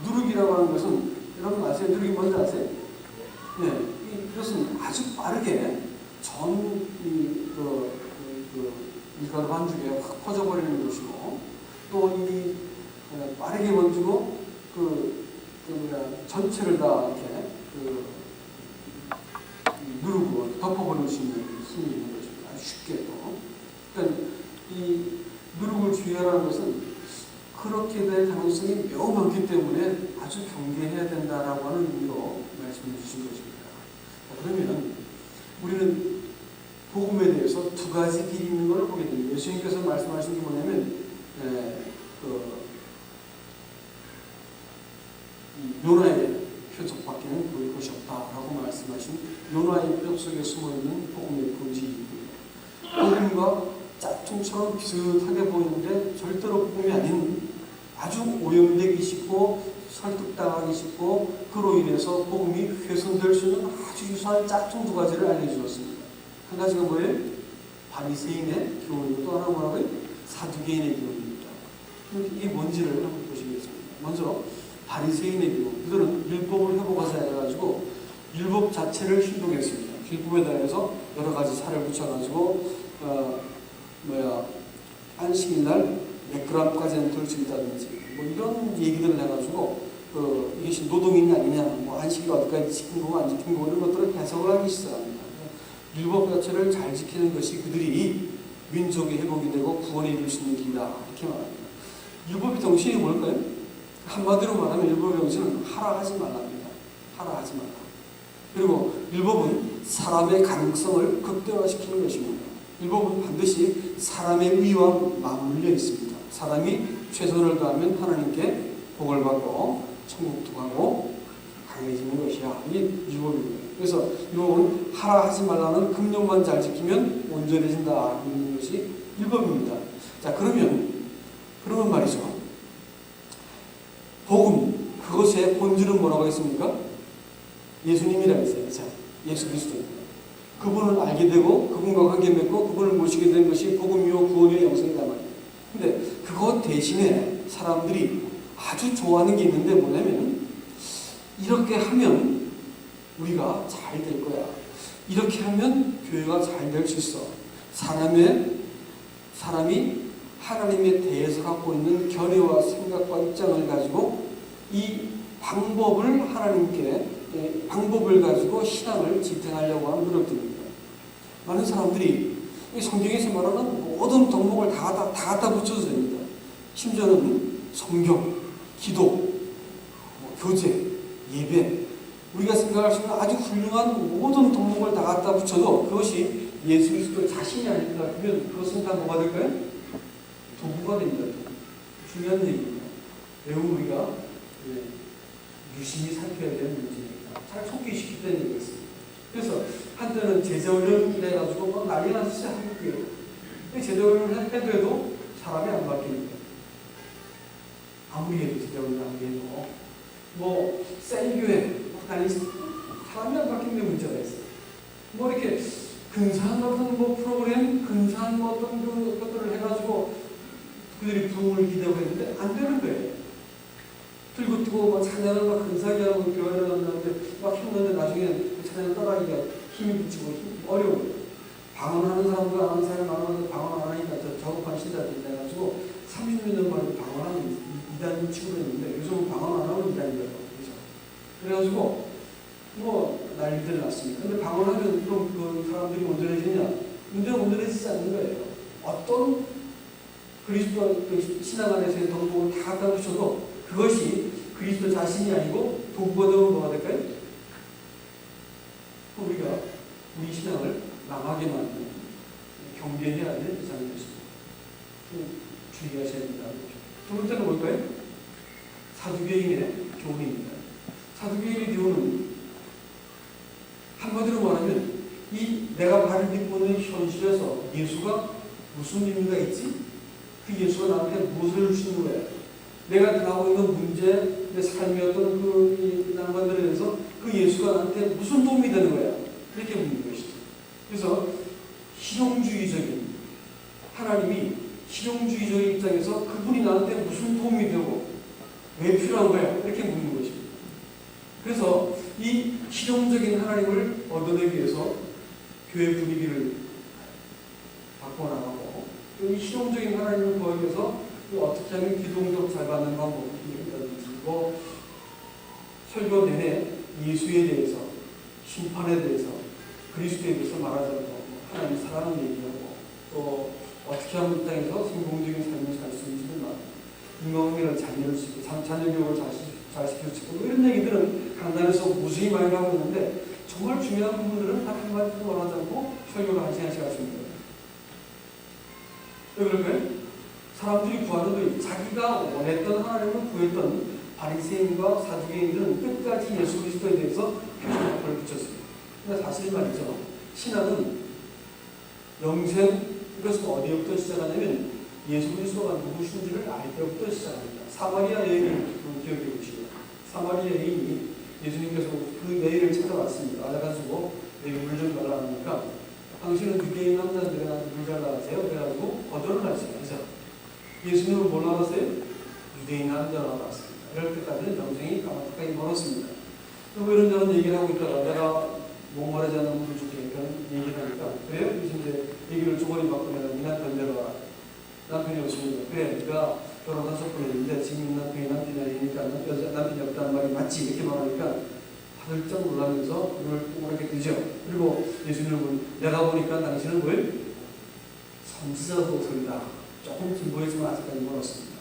누룩이라고 하는 것은 여러분 아세요? 누룩이 뭔지 아세요? 네, 이것은 아주 빠르게 밀가루 반죽에 확 퍼져버리는 것이고 또 이 빠르게 번지고 전체를 다 이렇게 누르고 덮어버릴 수 있는 힘이 있는 것입니다. 아주 쉽게 또. 그러니까 이 누룩을 주의하라는 것은 그렇게 될 가능성이 매우 많기 때문에 아주 경계해야 된다라고 하는 의미로 말씀해 주신 것입니다. 자, 그러면 우리는 복음에 대해서 두 가지 길이 있는 걸 보게 됩니다. 예수님께서 말씀하신 게 뭐냐면 요나의 표적밖에는 보일 것이 없다라고 말씀하신 요나의 뼈 속에 숨어있는 복음의 본질이고요. 복음과 짝퉁처럼 비슷하게 보이는데 절대로 복음이 아닌 아주 오염되기 쉽고 설득당하기 쉽고 그로 인해서 복음이 훼손될 수 있는 아주 유사한 짝퉁 두 가지를 알려주었습니다. 한 가지가 뭐예요? 바리새인의 교훈이고 또 하나 뭐라고요? 사두개인의 교훈입니다. 이게 뭔지를 한번 보시겠습니다. 먼저 바리새인의 교훈. 그들은 율법을 회복하자 해가지고 율법 자체를 신동했습니다. 율법에 대해서 여러 가지 살을 붙여가지고 안식일날 몇 그램까지는 들 수 있다든지 뭐 이런 얘기들을 해가지고 이것이 노동이냐 아니냐 뭐 안식일 어디까지 지킨 거고 안 지킨 거고 이런 것들을 해석을 하기 시작합니다. 율법 자체를 잘 지키는 것이 그들이 민족의 회복이 되고 구원에 이룰 수 있는 길이다 이렇게 말합니다. 율법의 정신이 뭘까요? 한마디로 말하면 율법의 정신은 하라 하지 말랍니다. 하라 하지 말라. 그리고 율법은 사람의 가능성을 극대화시키는 것입니다. 율법은 반드시 사람의 의와 맞물려 있습니다. 사람이 최선을 다하면 하나님께 복을 받고 천국도 가고 강해지는 것이야. 이게 율법입니다. 그래서 율법은 하라 하지 말라는 금령만 잘 지키면 온전해진다. 이런 것이 율법입니다. 자, 그러면 말이죠. 복음, 그것의 본질은 뭐라고 했습니까? 예수님이라고 했어요. 자, 예수 그리스도입니다. 그분을 알게 되고 그분과 관계 맺고 그분을 모시게 된 것이 복음이요 구원이요 영생이다 말이에요. 근데 그것 대신에 사람들이 아주 좋아하는 게 있는데 뭐냐면 이렇게 하면 우리가 잘 될 거야. 이렇게 하면 교회가 잘 될 수 있어. 사람이 하나님에 대해서 갖고 있는 견해와 생각과 입장을 가지고 이 방법을 방법을 가지고 신앙을 지탱하려고 하는 노력들입니다. 많은 사람들이 성경에서 말하는 모든 덕목을 다 갖다 붙여서 됩니다. 심지어는 성경, 기도, 교제, 예배, 우리가 생각할 수 있는 아주 훌륭한 모든 덕목을 다 갖다 붙여도 그것이 예수 그리스도 자신이 아니다 그러면 그것은 다 뭐가 될까요? 도구가 됩니다. 중요한 얘기입니다. 매우 우리가 유심히 살펴야 되는 문제입니다. 잘 속기시킬 때는 얘기했습니다. 그래서 한때는 제자훈련을 해가지고 막 난리 났어요. 한국교회. 제자훈련을 해도 사람이 안 바뀝니다. 아무리 해도 제자훈련 아무리 해도 센 교회 난리 사람이 안 바뀌는 데 문제가 있어요. 이렇게 근사한 어떤 프로그램, 근사한 어떤 것들을 해가지고 그들이 부흥을 기대하고 했는데 안 되는 거예요. 들고 뜨고 찬양을 근사하게 하고 교회를 갔는데 막 했는데 나중에 찬양 따라하기가 힘이 붙이고 어려워요. 방언하는 사람도 안 하는 사람이 많았는데 방언 안 하니까 저급한 시대가 돼가지고 30년 만에 방언하는 이단 취급했는데 요즘은 방언 안 하면 이단이에요. 그래가지고 난리들 났습니다. 근데 방언하면 그럼 그 사람들이 온전해지냐? 문제는 온전해지지 않는 거예요. 어떤 그리스도 신앙 안에서의 덕목을 다 갖다 붙여도 그것이 그리스도 자신이 아니고 도구가 되면 뭐가 될까요? 우리가 우리 신앙을 망하게 만드는 경계해야 될 이상이 됐습니다. 주의하셔야 된다. 두 번째는 뭘까요? 사두개인의 교훈입니다. 사두개인의 교훈은 한마디로 말하면 내가 발을 딛고 있는 현실에서 예수가 무슨 의미가 있지? 그 예수가 나한테 무엇을 주시는 거야? 내가 당하고 있는 문제, 내 삶의 어떤 그 난관들에 대해서 그 예수가 나한테 무슨 도움이 되는 거야? 이렇게 묻는 것이죠. 그래서 하나님이 실용주의적인 입장에서 그분이 나한테 무슨 도움이 되고 왜 필요한 거야? 이렇게 묻는 것입니다. 그래서 이 실용적인 하나님을 얻어내기 위해서 교회 분위기를 바꿔나가고 이 실용적인 하나님을 보여주기 위해서 어떻게 하면 기동적 잘 받는 방법이라든지 설교 내내 예수에 대해서 심판에 대해서 그리스도에 대해서 말하자고 하나님 사랑을 얘기하고 또 어떻게 하면 이 땅에서 성공적인 삶을 살 수 있는지를 말하고 인간관계를 잘 이룰 수 있고 자녀 교육을 잘 시킬 수 있고 이런 얘기들은 강단에서 무수히 많이 하고 있는데 정말 중요한 부분들은 단 한마디도 말하지 않고 설교를 한 시간씩 하십니다. 왜 그럴까요? 사람들이 구하는 것 자기가 원했던 하나님을 구했던 바리새인과 사두개인들은 끝까지 예수 그리스도에 대해서 표준화를 붙였습니다. 근데 사실 말이죠. 신앙은 영생 이것은 어디부터 시작하냐면 예수 그리스도가 누구신지를 알 때부터 시작합니다. 사마리아 여인을 기억해 보시고 사마리아 여인이 예수님께서 그 여인을 찾아왔습니다. 알아가지고 내게 물 좀 달라 하니까 당신은 유대인 남자인데 나한테 물 달라 하세요. 그래가지고 거절을 하셨어요. 그래서 예수님은 뭘 알았어요? 유대인 남자라고 알았습니다. 이럴 때까지는 영생이 까마득하게 멀었습니다. 또 이런 저런 얘기를 하고 있다가 내가 목마르지 않는 물을 줄게 그런 얘기를 하니까 그래요? 이제 얘기를 조건이 바꾸면 네 남편 데려와. 남편이 없습니다. 그래 네가 결혼 5번 했는데 지금 남편이 아니니까 남편이 없다는 말이 맞지? 이렇게 말하니까 활짝 놀라면서 눈을 동그랗게 뜨죠. 그리고 예수님은 내가 보니까 당신은 뭘? 선지자 도설이다. 조금 진보했지만 아직까지 멀었습니다.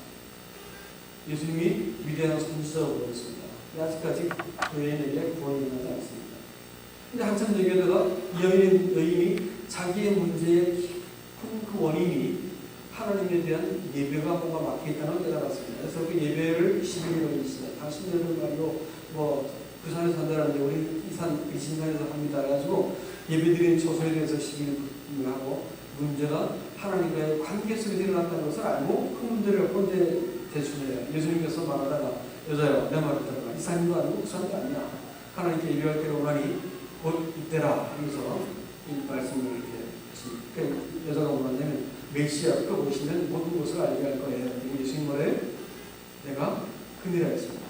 예수님이 위대한 선지자로 보였습니다. 아직까지 그 여인에게 구원이 일어나지 않습니다. 근데 한참 얘기하다가 이 여인이 자기의 문제의 큰 그 원인이 하나님에 대한 예배가 뭔가 막혀있다는 걸 깨달았습니다. 그래서 그 예배를 11일을 있어요. 당신들은 말이요, 그 산에서 산다는데 우리 이 신산에서 합니다. 그래가지고 예배드리는 처소에 대해서 11일을 하고, 문제가 하나님과의 관계 속에서 일어났다는 것을 알고 그 문제를 몇 번째 제출해요. 예수님께서 말하다가 여자여 내 말을 들어라. 이 사람도 아니고 그 사람도 아니야. 하나님께 예배할 때가 오나니 곧 이때라 하면서 이 말씀을 이렇게 하십니다. 여자가 뭐냐면 메시아가 오시면 모든 것을 알게 할 거예요. 예수님 말에 내가 그니라 했습니다.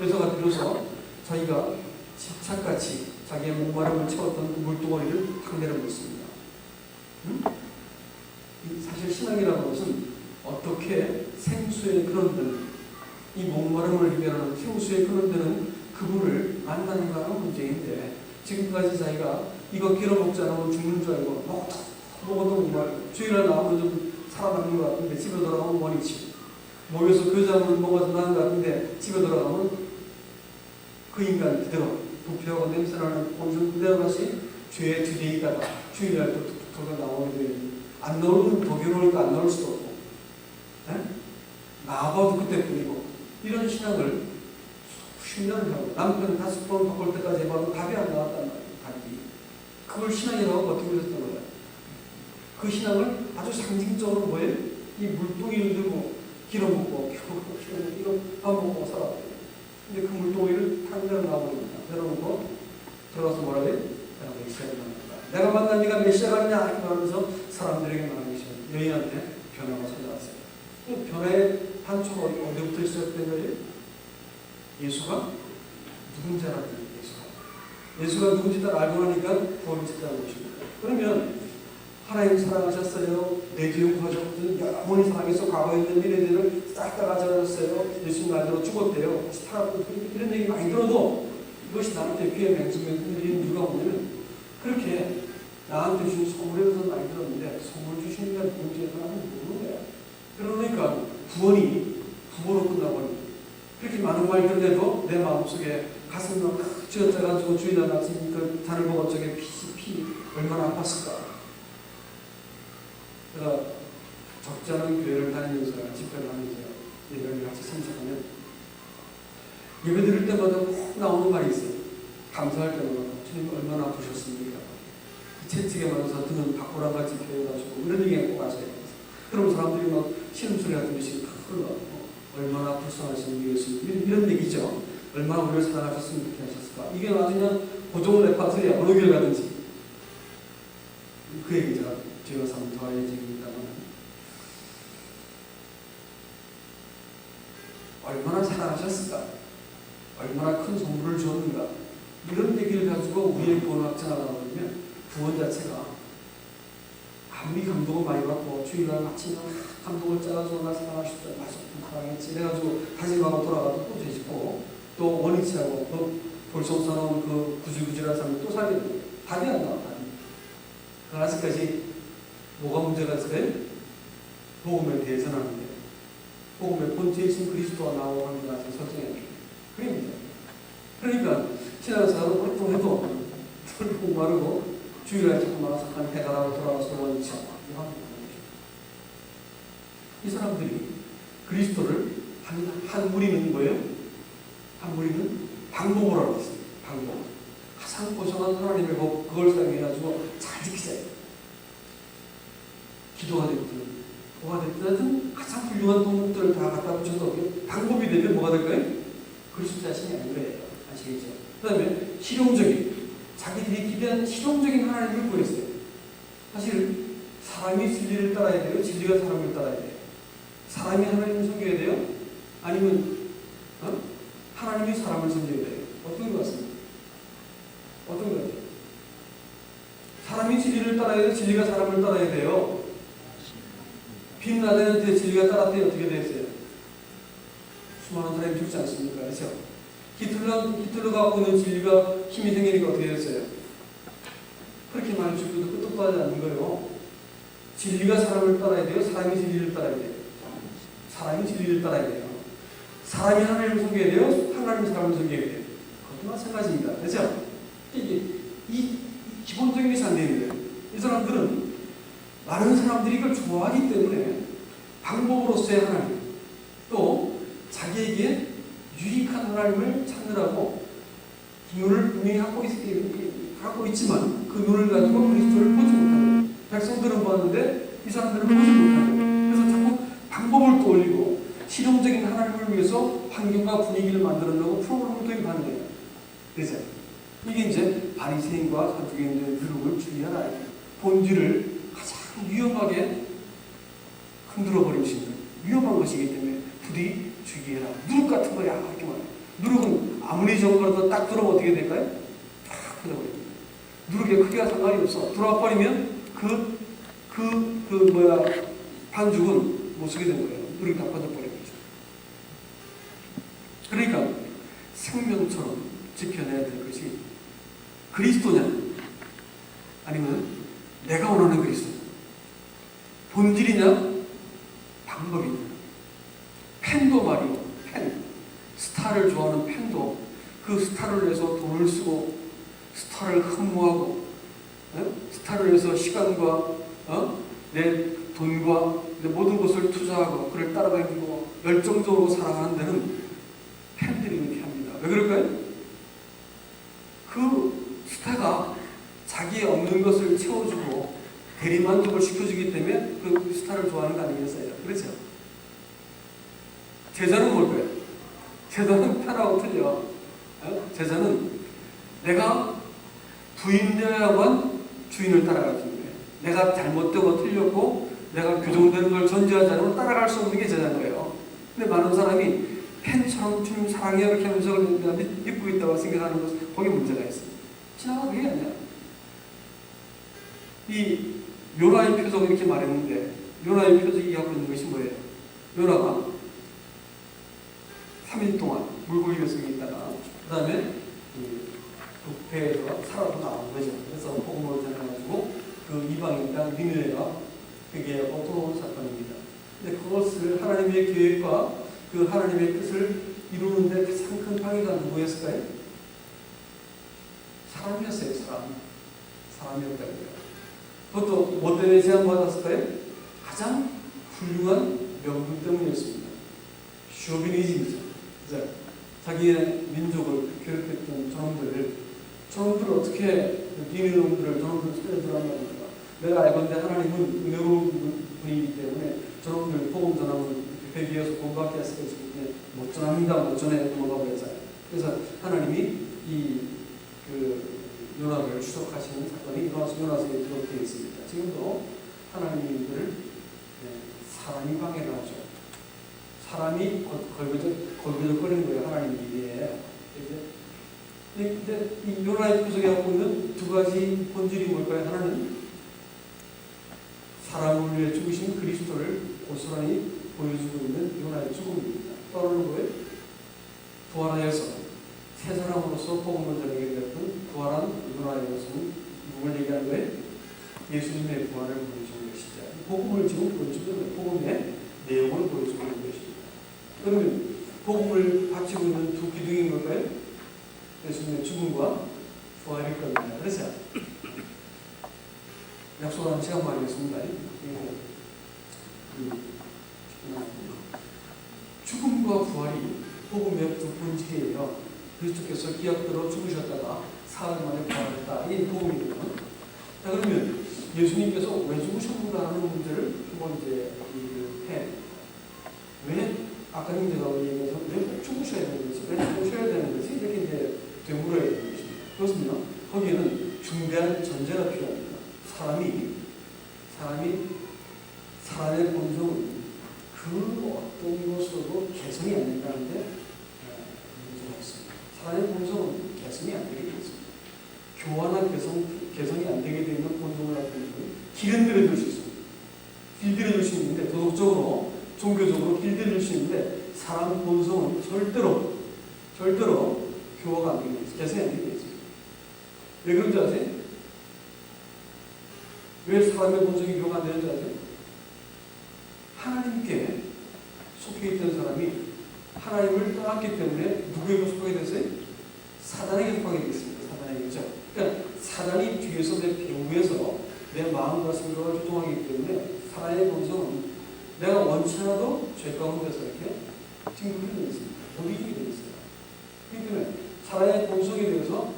여자가 비로소 자기가 집착같이 자기의 목마름을 채웠던 그 물동어리를 탁 내려놓습니다. 사실 신앙이라는 것은 어떻게 생수의 그런들, 이 목마름을 해결하는 생수의 그런들은 그분을 만나는가는 문제인데, 지금까지 자기가 이거 길어먹지 않으면 죽는 줄 알고 먹어도 목마르고 주일날 나오면 좀 살아남는 것 같은데 집에 돌아가면 원위치고, 모여서 교자문을 먹어도 나는 것 같은데 집에 돌아가면 그 인간 그대로 부패하고 냄새나는 본성 그대로 다시 죄에 뒤대이다가 주일날 또 툭툭 나오게 되는, 안 나오면 더 괴로우니까 안 나올 수도 없고, 나와도 그때뿐이고, 이런 신앙을 수십 년을 하고 남편 5번 바꿀 때까지 해봐도 답이 안 나왔단 말이에요. 답이. 그걸 신앙이라고 버티고 있었던 거예요. 그 신앙을 아주 상징적으로 뭐예요? 이 물동이를 들고 길어먹고 이거 밥 먹고 살았어요. 근데 그 물동이를 탁 내려놔버립니다. 내려놓고 들어가서 뭐라 해요? 내가 메시아를 만났다. 내가 만난 네가 메시아가 아니냐? 이렇게 말하면서 사람들에게 말하기 시작해요. 여인한테 변화가 찾아왔어요. 그 변화의 단초가 어디부터 시작된 거예요? 예수가 누군지 알았더니 예수가 누군지 다 알고 나니까 구원이 찾아온 것입니다. 그러면 하나님 사랑하셨어요. 내 죄 용서하셨거든. 영원히 사랑해서 과거에 있는 미래들을 싹 다 가져가셨어요. 예수님 말대로 죽었대요. 살았고 이런 얘기 많이 들어도 이것이 나한테 귀에 맹성맹성 들리는 이유가 뭐냐면, 그렇게 나한테 주신 선물에 대해서 많이 들었는데 선물 주시는 게 뭔지 나는 모르는 거야. 그러니까 구원이 부모로 끝나버립니다. 그렇게 많은 말 들려도 내 마음속에 가슴이 막 쥐어짜가지고 주일날 아침 그 잔을 먹은 적에 피 얼마나 아팠을까. 제가 적지 않은 교회를 다니면서 집회를 하면서 예배를 같이 참석하면 예배 드릴 때마다 꼭 나오는 말이 있어요. 감사할 때마다 주님 얼마나 아프셨습니까? 채찍에 맞아서 등은 바꾸랑 같이 배워가지고 이런 얘기가 꼭 하셔야 돼요. 그럼 사람들이 막 신음소리 같은 것이 흘러 얼마나 불쌍하신 분이었습니까? 이런 얘기죠. 얼마나 우리를 사랑하셨으면 그렇게 하셨을까? 이게 나중에 그냥 고정을 내파서야 어느 교회 가든지 그 얘기죠. 뒤에 가서 한번 더 알려드립니다만, 얼마나 사랑하셨을까? 얼마나 큰 선물을 주었는가? 이런 얘기를 가지고 우리의 구원 확증하다 보면 구원 자체가 아무리 감동을 많이 받고 주일날 아침에 감동을 짜가지고 나 사랑하셨죠. 맛있고 사랑했지. 이래가지고 다짐하고 돌아가도 또 되짚고 또 원위치하고 또 벌써 사놓은 그 구질구질한 삶을 또 살게 됩니다. 답이 안 나와. 답이. 아직까지 뭐가 문제가 있을까요? 복음에 대해서는 하는데 복음의 본체이신 그리스도가 나오고 하는 걸 아직 설정해야 돼요. 그게 문제예요. 그러니까 신앙생활을 활동해도 덜 목마르고 주일날 자꾸 나와서 한 해달라고 돌아와서 원치하고 이 사람들이 그리스도를 한 무리는 뭐예요? 한 무리는 방법으로 하고 있습니다. 방법. 가장 고정한 하나님의 법, 그걸 사용해가지고 잘 지키자. 기도가 됐든 뭐가 됐든 가장 훌륭한 동물들을 다 갖다 붙여서 방법이 되면 뭐가 될까요? 그리스도 자신이 아닌 거예요. 아시겠죠? 그 다음에 실용적인, 자기들이 기대한 실용적인 하나님을 구했어요. 사실 사람이 진리를 따라야 돼요? 진리가 사람을 따라야 돼요? 사람이 하나님을 섬겨야 돼요? 아니면 하나님이 사람을 섬겨야 돼요? 어떤 것 같습니까? 어떤 것 같아요? 사람이 진리를 따라야 돼요? 진리가 사람을 따라야 돼요? 빈라덴한테 진리가 따랐더니 어떻게 됐어요? 수많은 사람이 죽지 않습니까? 그렇죠? 히틀러가 갖고 있는 진리가 힘이 생기니까 어떻게 됐어요? 그렇게 많이 죽고도 끄떡도 하지 않는 거예요. 진리가 사람을 따라야 돼요? 사람이 진리를 따라야 돼요? 사람이 진리를 따라야 돼요. 사람이 하나님을 섬겨야 돼요? 하나님이 사람을 섬겨야 돼요? 그것도 마찬가지입니다. 그렇죠? 이 기본적인 것이 안 되는 거예요. 이 사람들은 많은 사람들이 이걸 좋아하기 때문에 방법으로서의 하나님, 또 자기에게 유익한 하나님을 찾느라고 눈을 분명히 갖고 있지만 그 눈을 가지고 그리스도를 보지 못하는 거예요. 백성들은 보았는데 이 사람들은 보지 못하는 거예요. 그래서 자꾸 방법을 떠올리고 실용적인 하나님을 위해서 환경과 분위기를 만들어내고 프로그램을 도입하는 거예요. 그래서 이게 이제 바리새인과 사두개인들의 유혹을 주의하라. 본질을 가장 위험하게 흔들어버리는 거예요. 위험한 것이기 때문에 부디 주의해라. 누룩 같은 거야. 이렇게 말해요. 누룩은 아무리 정거라도 딱 들어오면 어떻게 될까요? 탁 터져버립니다. 누룩에 크기가 상관이 없어. 들어와 버리면 반죽은 못 쓰게 된 거예요. 누룩이 다 빠져버린 거죠. 그러니까 생명처럼 지켜내야 될 것이 그리스도냐, 아니면 내가 원하는 그리스도, 본질이냐, 방법이냐. 팬도 말이요. 팬. 스타를 좋아하는 팬도 그 스타를 위해서 돈을 쓰고 스타를 흠모하고 스타를 위해서 시간과 내 돈과 내 모든 것을 투자하고 그를 따라다니고 열정적으로 사랑하는 데는 팬들이 이렇게 합니다. 왜 그럴까요? 그 스타가 자기의 없는 것을 채워주고 대리만족을 시켜주기 때문에 그 스타를 좋아하는 거 아니겠어요? 그렇죠? 제자는 뭘까요? 제자는 편하고 틀려. 제자는 내가 부인되어야만 주인을 따라갈 수 있는 거예요. 내가 잘못되고 틀렸고 내가 교정되는 걸 전제하지 않으면 따라갈 수 없는 게 제자인 거예요. 근데 많은 사람이 팬처럼 주님 사랑해요 이렇게 하면서 믿고 있다고 생각하는 것은 거기에 문제가 있어요. 지나가는 게 아니야. 이 요나의 표적을 이렇게 말했는데 요나의 표적이 갖고 있는 것이 뭐예요? 요나가 3일 동안 물고기 뱃속에 있다가 그 다음에 배에서 살아서 나온 거죠. 그래서 복음을 전해가지고 그 이방인 땅 니느웨가 그게 어떤 사건입니다. 근데 그것을 하나님의 계획과 그 하나님의 뜻을 이루는데 가장 큰 방해가 누구였을까요? 사람이었어요. 사람이었다고요. 그것도 뭐 때문에 제한받았을까요? 가장 훌륭한 명분 때문이었습니다. 쇼비니즘이죠. 자기의 민족을 괴롭혔던 저놈들을 어떻게 니네 놈들을 저놈들을 살려주란 말입니까? 내가 알건대 하나님은 은혜로운 분이기 때문에 저놈들 복음 전하면 회개해서 본받게 했을 것이기 못 전합니다. 못 전해 넘어가 버렸어요. 그래서 하나님이 그 요나를 추적하시는 사건이 요나서에 기록되어 있습니다. 지금도 하나님들을 사람이 방해를 하죠. 사람이 걸거적거리는 거예요. 하나님 일에. 근데 이 요나의 표적에 갖고 있는 두 가지 본질이 뭘까요? 하나는 사람을 위해 죽으신 그리스도를 고스란히 보여주고 있는 요나의 죽음입니다. 또 하나는 뭐예요? 부활하여서 새 사람으로서 복음을 전하게 되었던 부활한 요나에서는 누굴 얘기하는 거예요? 예수님의 부활을 보여주는 것이죠. 복음을 지금 보여주는 복음의 내용을 보여주고 있는 것입니다. 그러면 복음을 바치고 있는 두 기둥인 걸까요? 예수님의 죽음과 부활일 겁니다. 그래서 약속한 시간 말이었습니다. 죽음과 부활이 복음의 두 본질이에요. 그리스도께서 기약대로 죽으셨다가 사흘 만에 부활했다. 이게 복음이거든요. 자, 그러면 예수님께서 왜 죽으셨는가 하는 문제를 한번 이제 왜 아까 님들하고 얘기해서 왜 죽으셔야 되는 것이, 왜 죽으셔야 되는 것이 이렇게 이제 되물어야 되는 것입니다. 그렇습니다. 거기에는 중대한 전제가 필요합니다. 사람의 본성은 그 어떤 것으로도 개선이 안 된다는데 문제가 있습니다. 사람의 본성은 개선이 안 되게 되어 있습니다. 교화나 개선이 안 되게 되는 본성을 갖고 있는 것은 길들여줄 수 있습니다. 길들여줄 수 있는데 도덕적으로 종교적으로 길들일 수 있는데 사람 본성은 절대로 교화가 안 되게 있어요. 개선이 안 되게 있어요. 왜 그런지 아세요? 왜 사람의 본성이 교화가 안 되는지 아세요? 하나님께 속해 있던 사람이 하나님을 떠났기 때문에 누구에게 속하게 됐어요? 사단에게 속하게 됐습니다. 사단에게죠. 그러니까 사단이 뒤에서 내 배후에서 내 마음과 생각을 조종하기 때문에 사단의 본성은 내가 원치 않아도 죄 가운데서 이렇게 뒹굴게 되어 있습니다. 노리게 되어 있어요. 그렇기 때문에 사람의 본성에 대해서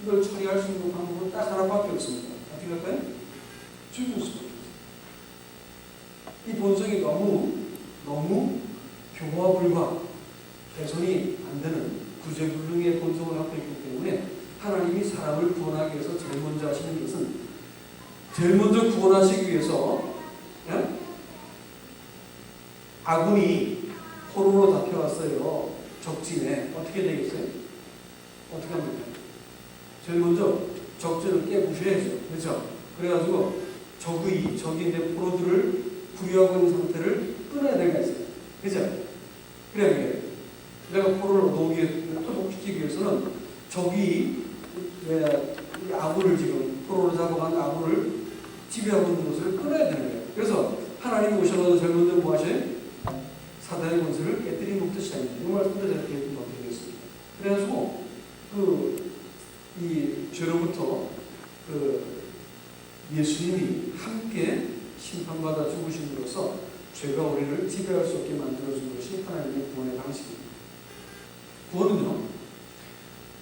이걸 처리할 수 있는 방법은 딱 하나밖에 없습니다. 어떻게 할까요? 죽일 수밖에 없어요. 이 본성이 너무 교와 불과 개선이 안 되는 구제불능의 본성을 갖고 있기 때문에 하나님이 사람을 구원하기 위해서 제일 먼저 하시는 것은 제일 먼저 구원하시기 위해서 아군이 포로로 잡혀왔어요. 적진에. 어떻게 되겠어요? 어떻게 합니까? 제일 먼저 적진을 깨부셔야죠. 그렇죠? 그래가지고 적이 내 포로들을 구유하고 있는 상태를 끊어야 되는 있어요. 그렇죠? 그래. 내가 포로를 토독시키기 위해서는 적이 아군을 지금 포로로 잡아간 아군을 지배하고 있는 것을 끊어야 되는 거예요. 그래서 하나님이 오셔서 제일 먼저 뭐 하셔요? 사단의 권세를 깨뜨리 놓듯이 합니다. 이 말씀도 제가 기억해 드리겠습니다. 그래가지고 이 죄로부터 예수님이 함께 심판받아 죽으심으로써 죄가 우리를 지배할 수 없게 만들어준 것이 하나님의 구원의 방식입니다. 구원은요,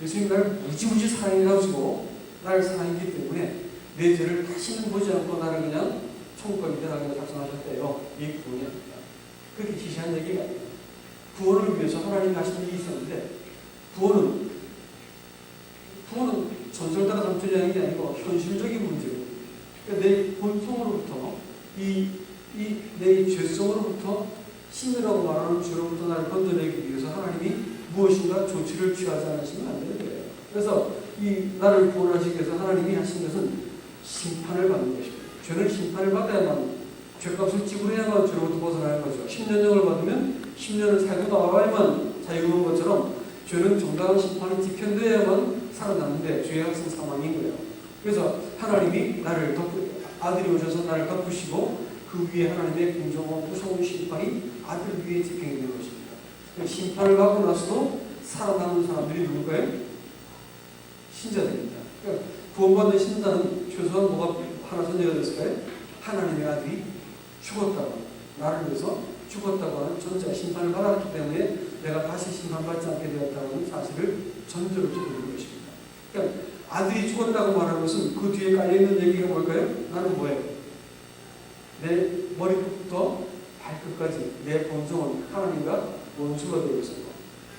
예수님 나를 무지무지 사랑해가지고 나를 사랑했기 때문에 내 죄를 다시는 보지 않고 나를 그냥 천국과 이대하게 작성하셨대요. 이게 구원이 아닙니다. 그렇게 희시한 얘기가 아니에요. 구원을 위해서 하나님이 하신 일이 있었는데 구원은 전설다가 감춰지는 게 아니고 현실적인 문제예요. 그러니까 내 본성으로부터 내 죄성으로부터 신이라고 말하는 죄로부터 나를 건져내기 위해서 하나님이 무엇인가 조치를 취하지 않으시면 안 되는 거예요. 그래서 나를 구원하시기 위해서 하나님이 하신 것은 심판을 받는 것입니다. 죄는 심판을 받아야만, 죄값을 지불해야만 죄로부터 벗어나는 거죠. 10년형을 받으면 10년을 살고 나와야만 자유로운 것처럼 죄는 정당한 심판이 집행되어야만 살아나는데 죄의 학생 사망인 거예요. 그래서 하나님이 아들이 오셔서 나를 덮으시고 그 위에 하나님의 공정하고 무서운 심판이 아들 위에 집행이 된 것입니다. 심판을 받고 나서도 살아남은 사람들이 누굴까요? 신자들입니다. 그러니까 구원받은 신자는 최소한 뭐가 하나 전제가 됐을까요? 하나님의 아들이 죽었다고, 나를 위해서 죽었다고 하는 전자 심판을 받았기 때문에 내가 다시 심판받지 않게 되었다고 하는 사실을 전제로 두고 있는 것입니다. 그러니까 아들이 죽었다고 말하는 것은 그 뒤에 깔려있는 얘기가 뭘까요? 나는 뭐예요? 내 머리부터 발끝까지 내 본성은 하나님과 원수가 되어 있었고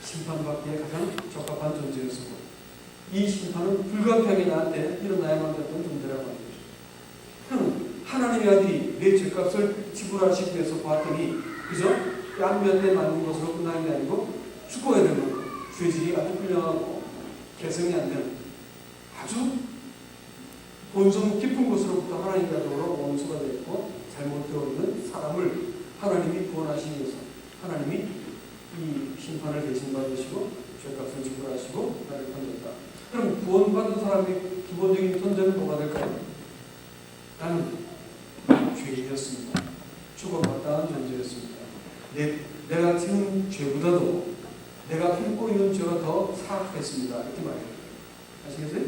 심판받기에 가장 적합한 존재였었고 이 심판은 불가피하게 나한테 일어나야만 됐던 존재라고 하는 것입니다. 그럼 하나님의 아들이 내 죄값을 지불하시기 위해서 보았더니 그저 뺨면에 맞는 것으로 끝나는 게 아니고 죽어야 되는 죄질이 아주 훌륭하고 개성이 안 되는 아주 본성 깊은 곳으로부터 하나님과 더불어 원수가 되었고 잘못되어 있는 사람을 하나님이 구원하시기 위해서 하나님이 이 심판을 대신 받으시고 죄값을 지불하시고 나를 건졌다. 그럼 구원받은 사람의 기본적인 존재는 뭐가 될까요? 나는 죄인이었습니다. 죽어마땅한 존재였습니다. 내가 지은 죄보다도 내가 품고 있는 죄가 더 사악했습니다. 이렇게 말해요. 아시겠어요?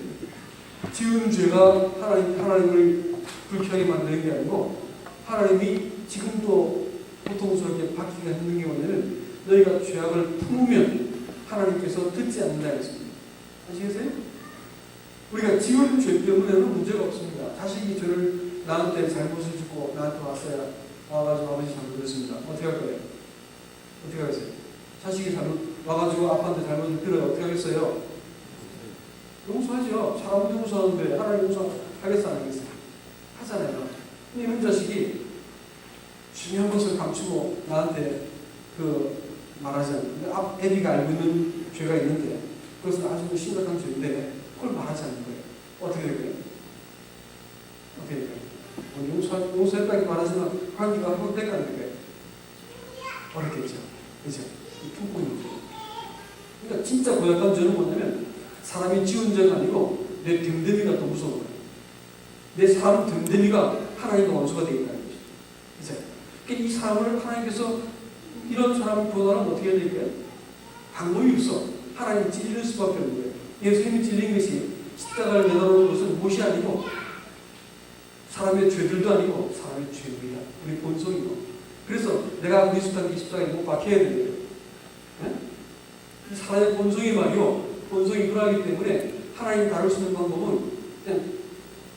지은 죄가 하나님을 불쾌하게 만드는 게 아니고 하나님이 지금도 고통스럽게 받기가 힘든 게 뭐냐면 너희가 죄악을 품으면 하나님께서 듣지 않는다 했습니다. 아시겠어요? 우리가 지은 죄 때문에는 문제가 없습니다. 자식이 죄를 나한테 잘못을 짓고 나한테 와가지고 아버지 잘못했습니다. 어떻게 할 거예요? 어떻게 하겠어요? 자식이 와가지고 아빠한테 잘못을 들어요. 어떻게 하겠어요? 용서하죠. 사람도 용서하는데 하나님 용서하겠어 안 하겠어요? 하잖아요. 근데 이런 자식이 중요한 것을 감추고 나한테 말하잖아요. 근데 애비가 알고 있는 죄가 있는데 그것은 아주 심각한 죄인데 그걸 말하지 않는 거예요. 어떻게 될까요? 어떻게 될까요? 용서했다고 말하지만 관계가 회복될까 안 될까요? 어렵겠죠. 그죠? 이 품고 있는 거예요. 그러니까 진짜 고약한 죄는 뭐냐면 사람이 지은 죄가 아니고 내 됨됨이가 더 무서운 거예요. 내 사람 됨됨이가 하나님과 원수가 되어 있다는 거죠. 그죠? 그러니까 이 사람을 하나님께서 이런 사람을 구원하면 어떻게 해야 될까요? 방법이 없어. 하나님 찔리는 수밖에 없는 거예요. 예수님이 찔린 것이 십자가를 내다놓은 것은 무엇이 아니고 사람의 죄들도 아니고 사람의 죄입니다. 우리 본성이고. 그래서 내가 그리스도의 십자가에 못 박혀야 돼요. 네? 이 사람의 본성이 말이요, 본성이 그러하기 때문에 하나님 다룰 수 있는 방법은 그냥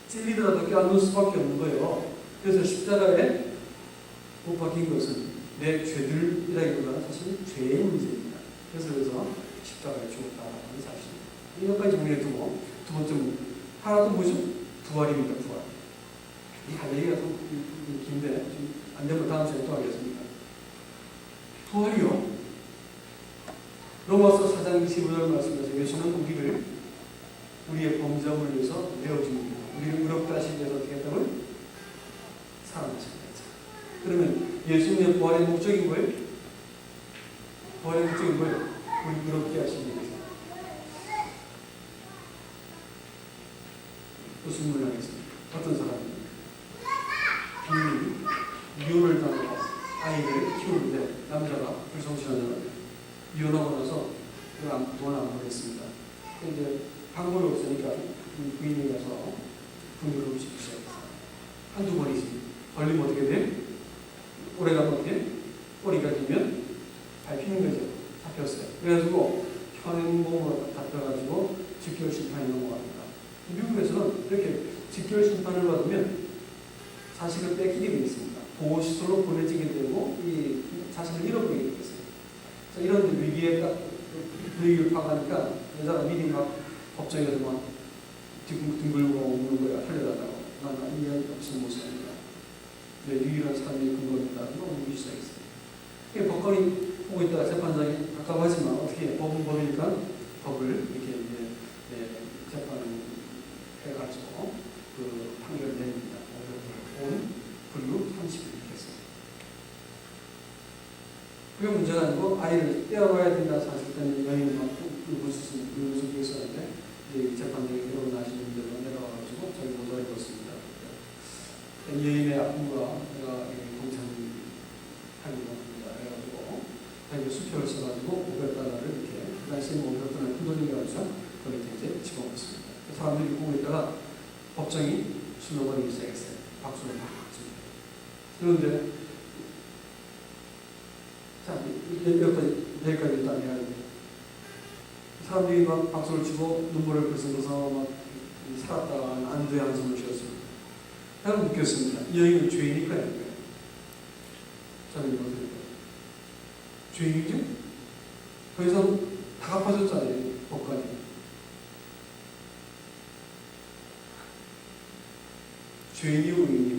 찔리더라도 껴안을 수밖에 없는 거예요. 그래서 십자가에 못 박힌 것은 내 죄들이라기보다는 사실 죄의 문제입니다. 그래서 십자가에 죽었다는 사실. 이것까지 정리해두고 두 번째 하나도 뭐죠? 부활입니다. 부활. 이 할 얘기가 좀 긴데 안 되면 다음 시간에 또 하겠습니다. 부활이요. 로마서 4장 25절 말씀에서 예수는 우리의 범죄함을 위해서 내어줍니다. 우리를 의롭다 하시기 위해서 어떻게 했다고요? 사랑하십니다. 그러면 예수님의 부활의 목적인 거예요? 부활의 목적인 거예요? 우리 의롭게 하시기 위해서. 또 질문하겠습니다. 어떤 사람입니까? 부인이 이혼을 당하고 아이를 키우는데 남자가 불성실하잖아요. 이혼하고 나서 돈을 안 보냈습니다. 근데 방법이 없으니까 부인이 가서 분유를 훔치기 시작했어요. 한두 번이지. 걸리면 어떻게 돼? 오래 가면 어떻게 돼? 꼬리가 길면 밟히는 거죠. 잡혔어요. 그래가지고 현행범으로 잡혀가지고 직결 심판이 넘어갑니다. 미국에서는 이렇게 직결 심판을 받으면 자식을 뺏기게 되어 있습니다. 보호시설로 보내지게 되고 이 자식을 잃어버리게 되어 있어요. 이런 위기에 딱 분위기를 파가니까 여자가 미리 막 법정에 가서 막 둥글고 오는 거야. 살려달라고. 난 이해 없으면 못 삽니다. 내 유일한 삶의 근거입니다. 너무 울기 시작했어요. 법관이 보고 있다가 재판장이 답답하지만 어떻게 해? 법은 법이니까 법을 이렇게 이제 재판을 해가지고 그 판결을 내립니다. 온 불구 30일 이렇게 했어요. 그게 문제가 아니고 아이를 떼어봐야 된다 사실 때는 여인이 막 물수도 있었는데 이제 재판장이 결혼하시는 분들로 내려와가지고 저희 모자를 입었습니다. 여인의 아픔과 내가 동창이 하기로 합니다. 그래가지고 자기 수표를 써가지고 $500를 이렇게 그 당시에 $500큰 돈이 가지고 거기에 이제 집어넣었습니다. 사람들이 보고 있다가 법정이 술렁거리기 시작했어요. 박수를 막 칩니다. 그런데 자, 여기까지 일단 해야 됩니다. 사람들이 막 박수를 치고 눈물을 글썽여서 막 살았다가 안도의 한숨을 쉬었습니다. 나는 느꼈습니다. 이 여인은 죄인일까요? 저는 이거 어떻게 죄인이죠? 더 이상 다 갚아줬잖아요. 법관이. 죄인이요, 의인이요?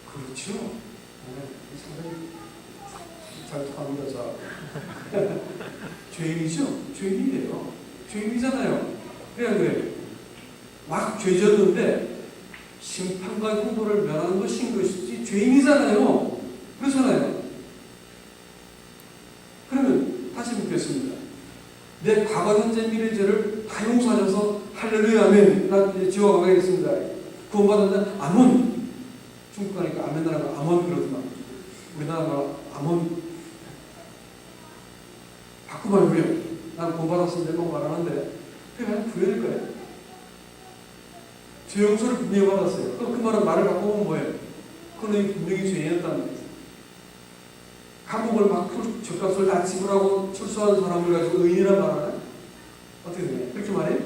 그렇죠. 상당히 잘 통합니다. 자. 죄인이죠? 죄인이에요. 죄인이잖아요. 그래. 막 죄졌는데 심판과 형벌을 면한 것인 것이지 죄인이잖아요. 그렇잖아요. 그러면 다시 묻겠습니다. 내 과거, 현재, 미래 죄를 다 용서하셔서 할렐루야 아멘. 난 이제 지옥 가겠습니다. 구원받았는데 아몬. 중국 가니까 아멘 나라가 아몬 그러더만. 우리나라가 아몬 바꾸말고요. 난 구원받았습니다. 이런 말 하는데 그냥 구현일 거예요. 죄 용서를 분명히 받았어요. 그럼 그 말을 바꾸면 뭐예요? 그는 분명히 죄인이었다는 거예요. 감옥을 막 죗값을 다 지불하고 출소한 사람을 가지고 의인이란 말하나요? 어떻게 되나요? 그렇게 말해요?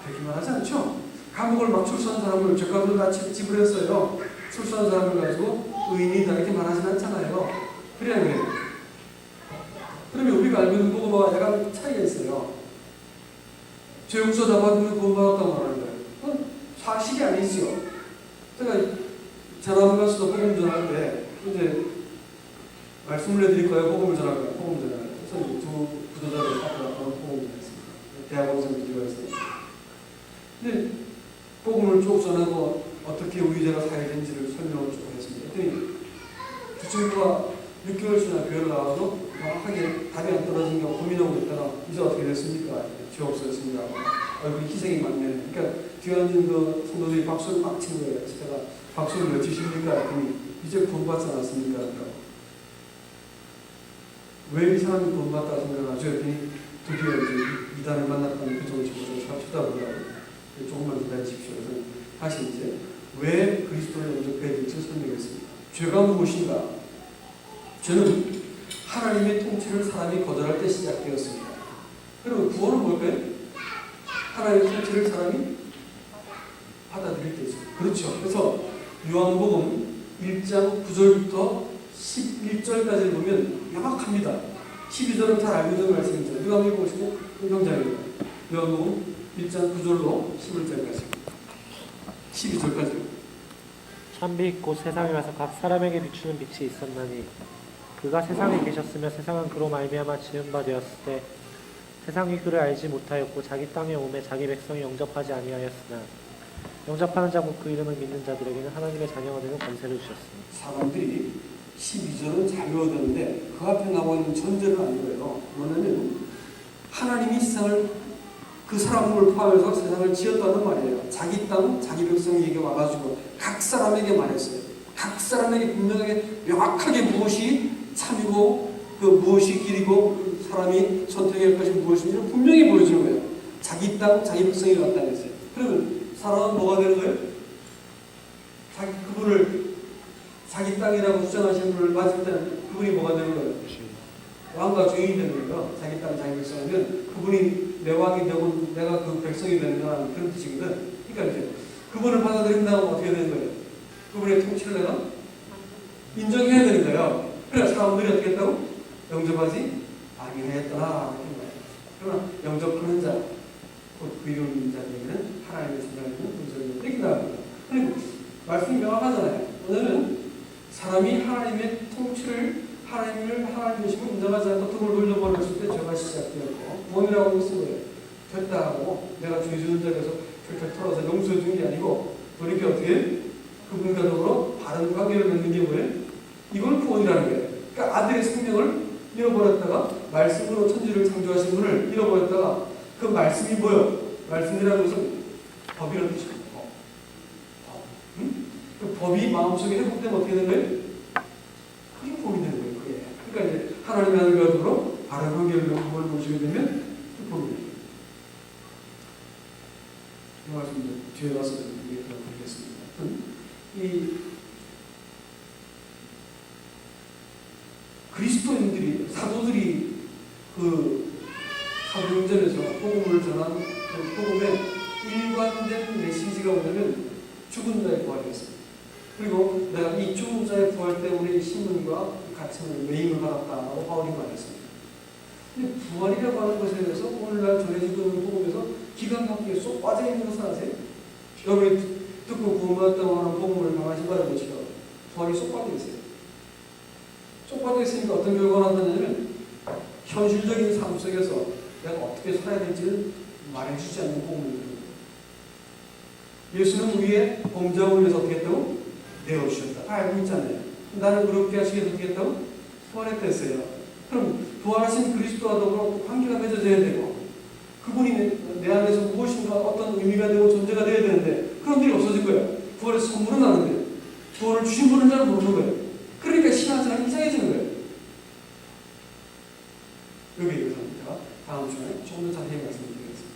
그렇게 말하지 않죠? 감옥을 막 출소한 사람을 죗값을 다 지불했어요. 출소한 사람을 가지고 의인이다 이렇게 말하진 않잖아요. 그래야 그래요. 그러면 우리가 알고 있는 복음과 약간 차이가 있어요. 죄 용서 다 받으면 구원받았다고 말하는 거예요. 그건 사실이 아니죠. 제가 전화를 가서도 복음 전할 때 이제 말씀을 해드릴까요? 복음을 전할까요? 복음 전할까요? 그래서 두 부도자를 갖고 복음을 전했습니다. 대학원생들이 와있어요. 근데 복음을 쭉 전하고 어떻게 우리 죄가 사해진지를 설명을 쭉 했습니다. 그랬더니 두 친구가 6개월치나 교회를 나와도 정확하게 답이 안 떨어진 게 고민하고 있다가 이제 어떻게 됐습니까? 죄 없어졌습니다. 얼굴이 희생이 많네. 그러니까 뒤에 앉은 그 성도들이 박수를 막 친 거예요. 그래서 제가 박수를 몇 치십니까? 그랬더니 이제 구원받지 않았습니까? 왜 이 사람이 구원받다 생각하죠? 그랬더니 드디어 이제 이단을 만났다는 그쪽을 집어서 잘 쳐다보더라고요. 조금만 기다리십시오. 그래서 다시 이제 왜 그리스도를 영접해야 될지 설명했습니다. 죄가 무엇인가? 죄는 하나님의 통치를 사람이 거절할 때 시작되었습니다. 그리고 구원은 뭘까요? 하나님의 통치를 사람이 받아들일 때죠. 그렇죠. 그래서 요한복음 1장 9절부터 11절까지를 보면 명확합니다. 12절은 잘 알고 있는 말씀이죠. 누가 한번 보시고 명장입니다. 요한복음 1장 9절로 11절까지 12절까지. 참빛 곧 세상에 와서 각 사람에게 비추는 빛이 있었나니 그가 세상에 계셨으며 세상은 그로 말미암아 지은 바 되었을 때 세상이 그를 알지 못하였고 자기 땅에 오매 자기 백성이 영접하지 아니하였으나 영접하는 자 곧 그 이름을 믿는 자들에게는 하나님의 자녀가 되는 권세를 주셨습니다. 사람들이 12절은 잘 외워듣는데 그 앞에 나와 있는 전제를 안 외워요. 뭐냐면 하나님이 세상을 그 사람을 포함해서 세상을 지었다는 말이에요. 자기 땅, 자기 백성에게 와가지고 각 사람에게 말했어요. 각 사람에게 분명하게 명확하게 무엇이 참이고 그 무엇이 길이고 그 사람이 선택할 것이 무엇인지를 분명히 보여주는 거예요. 자기 땅, 자기 백성이 왔다 했어요. 그러면 사람은 뭐가 되는 거예요? 그분을 자기 땅이라고 주장하시는 분을 맞을 때는 그분이 뭐가 되는 거예요? 왕과 주인이 되는 거예요. 자기 땅, 자기 백성이면 그분이 내 왕이 되고 내가 그 백성이 되는 그런 뜻이거든. 그러니까 이제 그분을 받아들인다면 어떻게 되는 거예요? 그분의 통치를 내가 인정해야 되는 거예요. 그래서 사람들이 어떻게 했다고? 영접하지 아니하였더라. 그러나 영접하는 자, 곧 그 이름 있는 자들에게는 하나님의 자녀는 분석이 땡긴다. 그리고 말씀이 명확하잖아요. 오늘은 사람이 하나님의 통치를 하나님이시고 인정하지 않고 등을 돌려버렸을 때 죄가 시작되었고 구원이라고 하는 것은 뭐예요? 됐다 하고 내가 죄 지은 자에서 철철 털어서 용서해 주는 게 아니고 돌이켜 어떻게 그분과 더불어 바른 관계를 맺는 게 뭐예요? 이걸 구원이라는 거예요. 그러니까 아들의 생명을 잃어버렸다가 말씀으로 천지를 창조하신 분을 잃어버렸다가 그 말씀이 뭐예요? 말씀이라는 것은 법이라는 뜻입니다. 응? 그 법이 마음속에 회복되면 어떻게 되는 거예요? 그게 복이 되는 거예요. 그게. 그러니까 이제 하나님의 하늘과 더불어 바른 관계를 그걸 보시게 되면 그 복이 돼요. 이 말씀 뒤에 가서 드리겠습니다. 이 그리스도인들이 사도들이 그 사도행전에서 복음을 전한 그 복음의 일관된 메시지가 뭐냐면 죽은 자의 부활이었습니다. 그리고 내가 이 죽은 자의 부활 때문에 신문과 가치를 매임을 받았다라고 바울이 말했습니다. 근데 부활이라고 하는 것에 대해서 오늘날 전해지고 있는 복음에서 기가 막히게 쏙 빠져있는 것을 아세요? 여러분이 듣고 구원받았다고 하는 복음을 강하신 바를 보시죠. 부활이 쏙 빠져있어요. 쏙 빠져있으니까 어떤 결과가 나타나냐면 현실적인 삶 속에서 내가 어떻게 살아야 될지를 말해주지 않는 복음입니다. 예수는 우리의 범죄함을 위해서 어떻게 했다고? 내어주셨다. 다 알고 있잖아요. 나는 그렇게 하시기 위해서 어떻게 했다고? 부활했댔어요. 그럼 부활하신 그리스도와 더불어 관계가 맺어져야 되고 그분이 내 안에서 무엇인가 어떤 의미가 되고 존재가 되어야 되는데 그런 일이 없어진 거예요. 부활의 선물은 아는데 부활을 주신 분은 잘 모르는 거예요. 그러니까 신앙생활이 이상해지는 거예요. 여기에 대해서 다음 시간에 좀 더 자세히 말씀드리겠습니다.